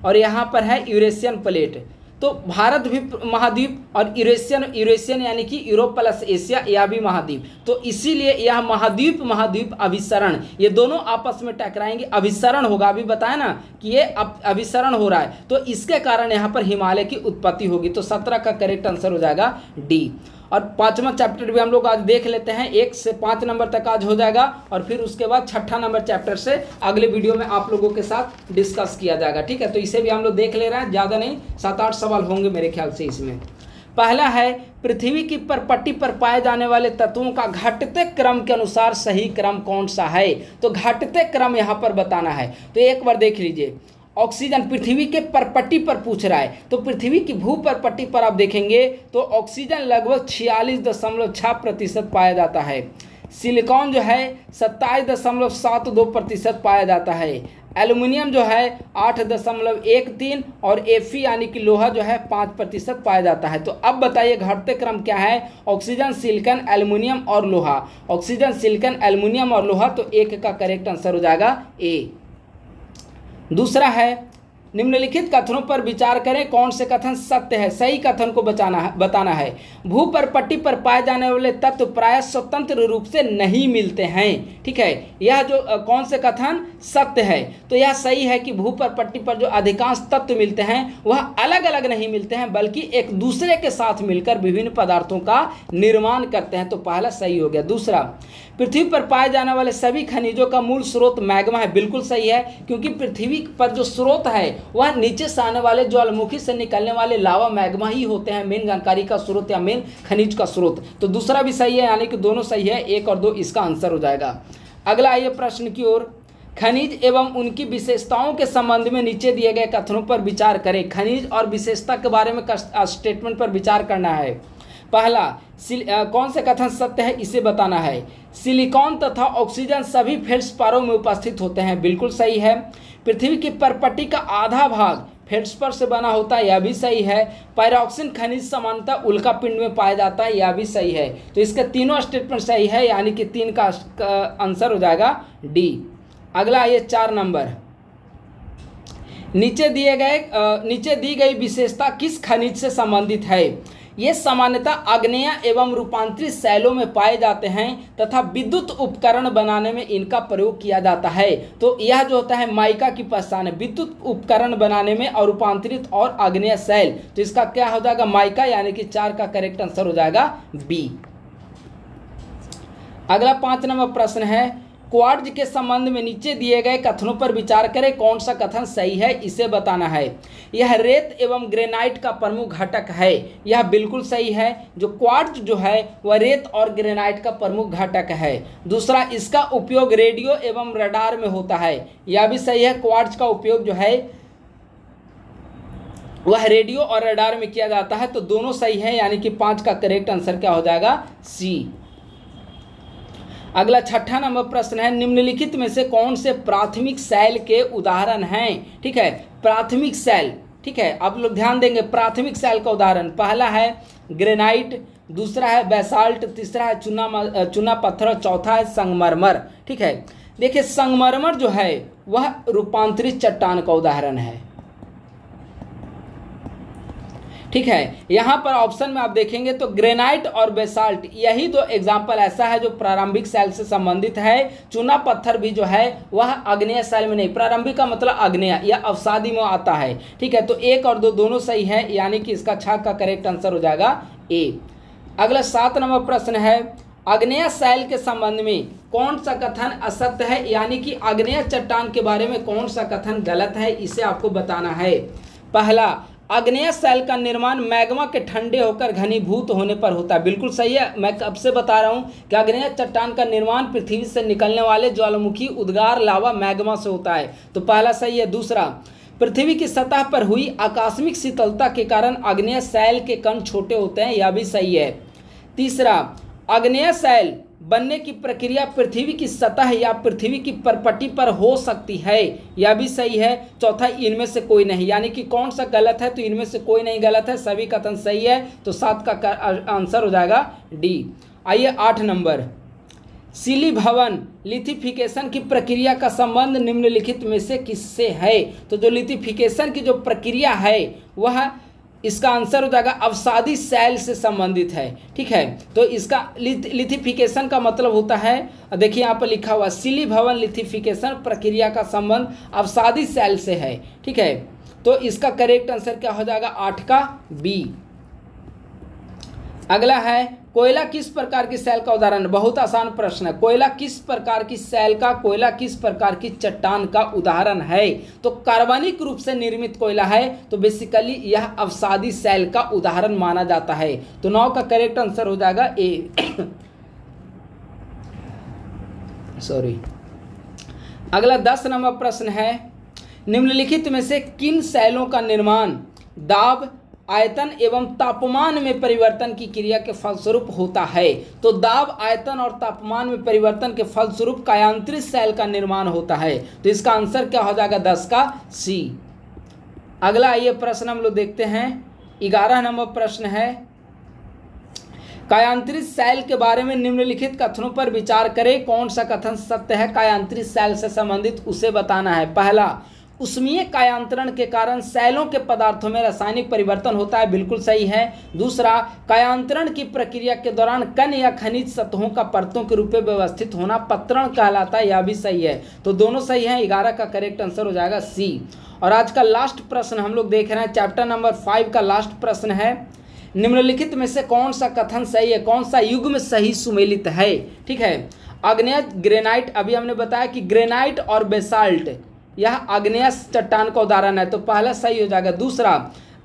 और यहाँ पर है यूरेशियन प्लेट। तो भारत भी महाद्वीप और यूरेशियन यानी कि यूरोप प्लस एशिया, यह भी महाद्वीप। तो इसीलिए यह महाद्वीप अभिसरण, ये दोनों आपस में टकराएंगे, अभिसरण होगा। अभी बताया ना कि ये अभिसरण हो रहा है, तो इसके कारण यहाँ पर हिमालय की उत्पत्ति होगी। तो 17 का करेक्ट आंसर हो जाएगा डी। और 5वां चैप्टर भी हम लोग आज देख लेते हैं, 1 से 5 नंबर तक आज हो जाएगा और फिर उसके बाद 6ठा नंबर चैप्टर से अगले वीडियो में आप लोगों के साथ डिस्कस किया जाएगा। ठीक है, तो इसे भी हम लोग देख ले रहे हैं, ज़्यादा नहीं, 7-8 सवाल होंगे मेरे ख्याल से इसमें। पहला है, पृथ्वी की परपट्टी पर पाए जाने वाले तत्वों का घटते क्रम के अनुसार सही क्रम कौन सा है? तो घटते क्रम यहाँ पर बताना है। तो एक बार देख लीजिए, ऑक्सीजन पृथ्वी के परपट्टी पर पूछ रहा है, तो पृथ्वी की भू परपट्टी पर आप देखेंगे तो ऑक्सीजन लगभग 46.6% पाया जाता है। सिलिकॉन जो है 27.72% पाया जाता है। एल्युमिनियम जो है 8.13 और Fe यानी कि लोहा जो है 5% पाया जाता है। तो अब बताइए घटते क्रम क्या है? ऑक्सीजन, सिलिकॉन, एल्युमिनियम और लोहा। ऑक्सीजन, सिलिकॉन, एल्युमिनियम और लोहा, तो 1 का करेक्ट आंसर हो जाएगा ए। दूसरा है, निम्नलिखित कथनों पर विचार करें, कौन से कथन सत्य है? सही कथन को बताना है। भू परपट्टी पर पाए जाने वाले तत्व प्रायः स्वतंत्र रूप से नहीं मिलते हैं। ठीक है, यह जो कौन से कथन सत्य है? तो यह सही है कि भू परपट्टी पर जो अधिकांश तत्व मिलते हैं वह अलग अलग नहीं मिलते हैं, बल्कि एक दूसरे के साथ मिलकर विभिन्न पदार्थों का निर्माण करते हैं। तो पहला सही हो गया। दूसरा, पृथ्वी पर पाए जाने वाले सभी खनिजों का मूल स्रोत मैग्मा है। बिल्कुल सही है, क्योंकि पृथ्वी पर जो स्रोत है वह नीचे से आने वाले ज्वालामुखी से निकलने वाले लावा मैग्मा ही होते हैं मेन जानकारी का स्रोत या मेन खनिज का स्रोत। तो दूसरा भी सही है, यानी कि दोनों सही है, 1 और 2 इसका आंसर हो जाएगा। अगला आइए प्रश्न की ओर। खनिज एवं उनकी विशेषताओं के संबंध में नीचे दिए गए कथनों पर विचार करें। खनिज और विशेषता के बारे में स्टेटमेंट पर विचार करना है। पहला, कौन से कथन सत्य है इसे बताना है। सिलिकॉन तथा ऑक्सीजन सभी फेल्डस्पारों में उपस्थित होते हैं। बिल्कुल सही है। पृथ्वी की परपट्टी का आधा भाग फेल्डस्पार से बना होता है, यह भी सही है। पायरोक्सिन खनिज सामान्यतः उल्का पिंड में पाया जाता है, यह भी सही है। तो इसके तीनों स्टेटमेंट सही है, यानी कि 3 का आंसर हो जाएगा डी। अगला ये 4 नंबर, नीचे दी गई विशेषता किस खनिज से संबंधित है? ये सामान्यतः आग्नेय एवं रूपांतरित शैलों में पाए जाते हैं तथा विद्युत उपकरण बनाने में इनका प्रयोग किया जाता है। तो यह जो होता है माइका की पहचान है, विद्युत उपकरण बनाने में और रूपांतरित और आग्नेय शैल। तो इसका क्या हो जाएगा? माइका, यानी कि 4 का करेक्ट आंसर हो जाएगा बी। अगला 5 नंबर प्रश्न है, क्वार्ट्ज के संबंध में नीचे दिए गए कथनों पर विचार करें, कौन सा कथन सही है इसे बताना है। यह रेत एवं ग्रेनाइट का प्रमुख घटक है, यह बिल्कुल सही है। जो क्वार्ट्ज जो है वह रेत और ग्रेनाइट का प्रमुख घटक है। दूसरा, इसका उपयोग रेडियो एवं रडार में होता है, यह भी सही है। क्वार्ट्ज का उपयोग जो है वह रेडियो और रडार में किया जाता है। तो दोनों सही है, यानी कि 5 का करेक्ट आंसर क्या हो जाएगा? सी। अगला 6ठा नंबर प्रश्न है, निम्नलिखित में से कौन से प्राथमिक शैल के उदाहरण हैं? ठीक है, प्राथमिक शैल, ठीक है, आप लोग ध्यान देंगे। प्राथमिक शैल का उदाहरण, पहला है ग्रेनाइट, दूसरा है बेसाल्ट, तीसरा है चूना पत्थर और चौथा है संगमरमर। ठीक है, देखिए संगमरमर जो है वह रूपांतरित चट्टान का उदाहरण है। ठीक है, यहाँ पर ऑप्शन में आप देखेंगे तो ग्रेनाइट और बेसाल्ट, यही 2 एग्जाम्पल ऐसा है जो प्रारंभिक शैल से संबंधित है। चूना पत्थर भी जो है वह आग्नेय शैल में नहीं, प्रारंभिक का मतलब आग्नेय या अवसादी में आता है। ठीक है, तो 1 और 2 दोनों सही है, यानी कि इसका 6 का करेक्ट आंसर हो जाएगा ए। अगला 7 नंबर प्रश्न है, आग्नेय शैल के संबंध में कौन सा कथन असत्य है, यानी कि आग्नेय चट्टान के बारे में कौन सा कथन गलत है, इसे आपको बताना है। पहला, आग्नेय शैल का निर्माण मैग्मा के ठंडे होकर घनीभूत होने पर होता है, बिल्कुल सही है। मैं कब से बता रहा हूँ कि आग्नेय चट्टान का निर्माण पृथ्वी से निकलने वाले ज्वालामुखी उद्गार लावा मैग्मा से होता है, तो पहला सही है। दूसरा, पृथ्वी की सतह पर हुई आकस्मिक शीतलता के कारण आग्नेय शैल के कण छोटे होते हैं, यह भी सही है। तीसरा, आग्नेय शैल बनने की प्रक्रिया पृथ्वी की सतह या पृथ्वी की परपटी पर हो सकती है, यह भी सही है। चौथा, इनमें से कोई नहीं, यानी कि कौन सा गलत है, तो इनमें से कोई नहीं गलत है, सभी कथन सही है। तो 7 का आंसर हो जाएगा डी। आइए 8 नंबर, सिली भवन लिथिफिकेशन की प्रक्रिया का संबंध निम्नलिखित में से किससे है? तो जो लिथिफिकेशन की जो प्रक्रिया है वह, इसका आंसर हो जाएगा अवसादी सेल से संबंधित है। ठीक है, तो इसका लिथिफिकेशन का मतलब होता है, देखिए यहाँ पर लिखा हुआ सिली भवन लिथिफिकेशन प्रक्रिया का संबंध अवसादी सेल से है। ठीक है, तो इसका करेक्ट आंसर क्या हो जाएगा? 8 का बी। अगला है, कोयला किस प्रकार की सेल का उदाहरण? बहुत आसान प्रश्न है। कोयला किस प्रकार की सेल का, कोयला किस प्रकार की चट्टान का उदाहरण है? तो कार्बनिक रूप से निर्मित कोयला है, तो बेसिकली यह अवसादी सेल का उदाहरण माना जाता है। तो 9 का करेक्ट आंसर हो जाएगा ए। सॉरी। अगला 10 नंबर प्रश्न है, निम्नलिखित में से किन सेलों का निर्माण दाब, आयतन एवं तापमान में परिवर्तन की क्रिया के फलस्वरूप होता है? तो दाब, आयतन और तापमान में परिवर्तन के फलस्वरूप कायांतरित सेल का निर्माण होता है। तो इसका आंसर क्या हो जाएगा? 10 का सी। अगला आइए प्रश्न हम लोग देखते हैं। 11 नंबर प्रश्न है, कायांतरित सेल के बारे में निम्नलिखित कथनों पर विचार करें। कौन सा कथन सत्य है? कायांतरित सेल से संबंधित उसे बताना है। पहला, उष्मीय कायांतरण के कारण सेलों के पदार्थों में रासायनिक परिवर्तन होता है, बिल्कुल सही है। दूसरा, कायांतरण की प्रक्रिया के दौरान कण या खनिज सतहों का परतों के रूप में व्यवस्थित होना पत्रण कहलाता है, यह भी सही है। तो दोनों सही हैं। 11 का करेक्ट आंसर हो जाएगा सी। और आज का लास्ट प्रश्न हम लोग देख रहे हैं, चैप्टर नंबर 5 का लास्ट प्रश्न है, निम्नलिखित में से कौन सा कथन सही है, कौन सा युग्म सही सुमेलित है? ठीक है, आग्नेय ग्रेनाइट, अभी हमने बताया कि ग्रेनाइट और बेसाल्ट यह आग्नेय चट्टान का उदाहरण है, तो पहला सही हो जाएगा। दूसरा,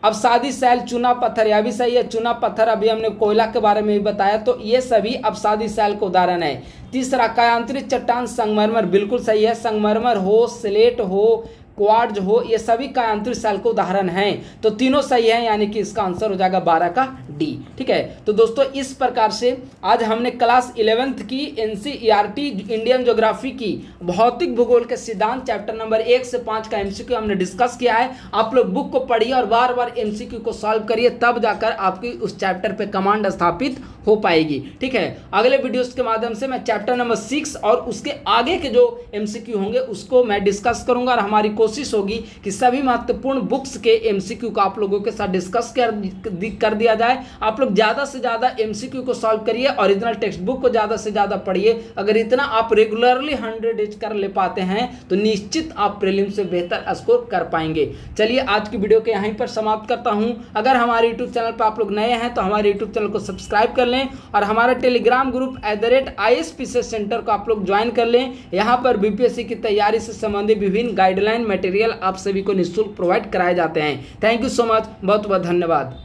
अवसादी सेल चूना पत्थर, यह भी सही है। चूना पत्थर अभी हमने कोयला के बारे में भी बताया, तो ये सभी अवसादी सेल का उदाहरण है। तीसरा, कायांतरित चट्टान संगमरमर, बिल्कुल सही है। संगमरमर हो, स्लेट हो, क्वार्ट्ज हो, ये सभी कायांतरित सेल के उदाहरण हैं। तो तीनों सही हैं, यानी कि इसका आंसर हो जाएगा 12 का डी। ठीक है, तो दोस्तों इस प्रकार से आज हमने क्लास 11th की एनसीईआरटी इंडियन ज्योग्राफी की भौतिक भूगोल के सिद्धांत चैप्टर नंबर 1 से 5 का एमसीक्यू हमने डिस्कस किया है। आप लोग बुक को पढ़िए और बार बार एमसीक्यू को सॉल्व करिए, तब जाकर आपकी उस चैप्टर पे कमांड स्थापित हो पाएगी। ठीक है, अगले वीडियोस के माध्यम से मैं चैप्टर नंबर 6 और उसके आगे के जो एमसीक्यू होंगे उसको मैं डिस्कस करूंगा, और हमारी कोशिश होगी कि सभी महत्वपूर्ण बुक्स के एमसीक्यू को आप लोगों के साथ डिस्कस कर दिया जाए। आप लोग ज़्यादा से ज़्यादा एमसीक्यू को सॉल्व करिए, ओरिजिनल टेक्स्ट बुक को ज़्यादा से ज़्यादा पढ़िए। अगर इतना आप रेगुलरली 100 डेज कर ले पाते हैं तो निश्चित आप प्रीलिम से बेहतर स्कोर कर पाएंगे। चलिए आज की वीडियो को यहीं पर समाप्त करता हूं। अगर हमारे यूट्यूब चैनल पर आप लोग नए हैं तो हमारे यूट्यूब चैनल को सब्सक्राइब कर लें, और हमारा टेलीग्राम ग्रुप @ISPC सेंटर को आप लोग ज्वाइन कर लें। यहाँ पर बीपीएससी की तैयारी से संबंधित विभिन्न गाइडलाइन मटेरियल आप सभी को निःशुल्क प्रोवाइड कराए जाते हैं। थैंक यू सो मच, बहुत बहुत धन्यवाद।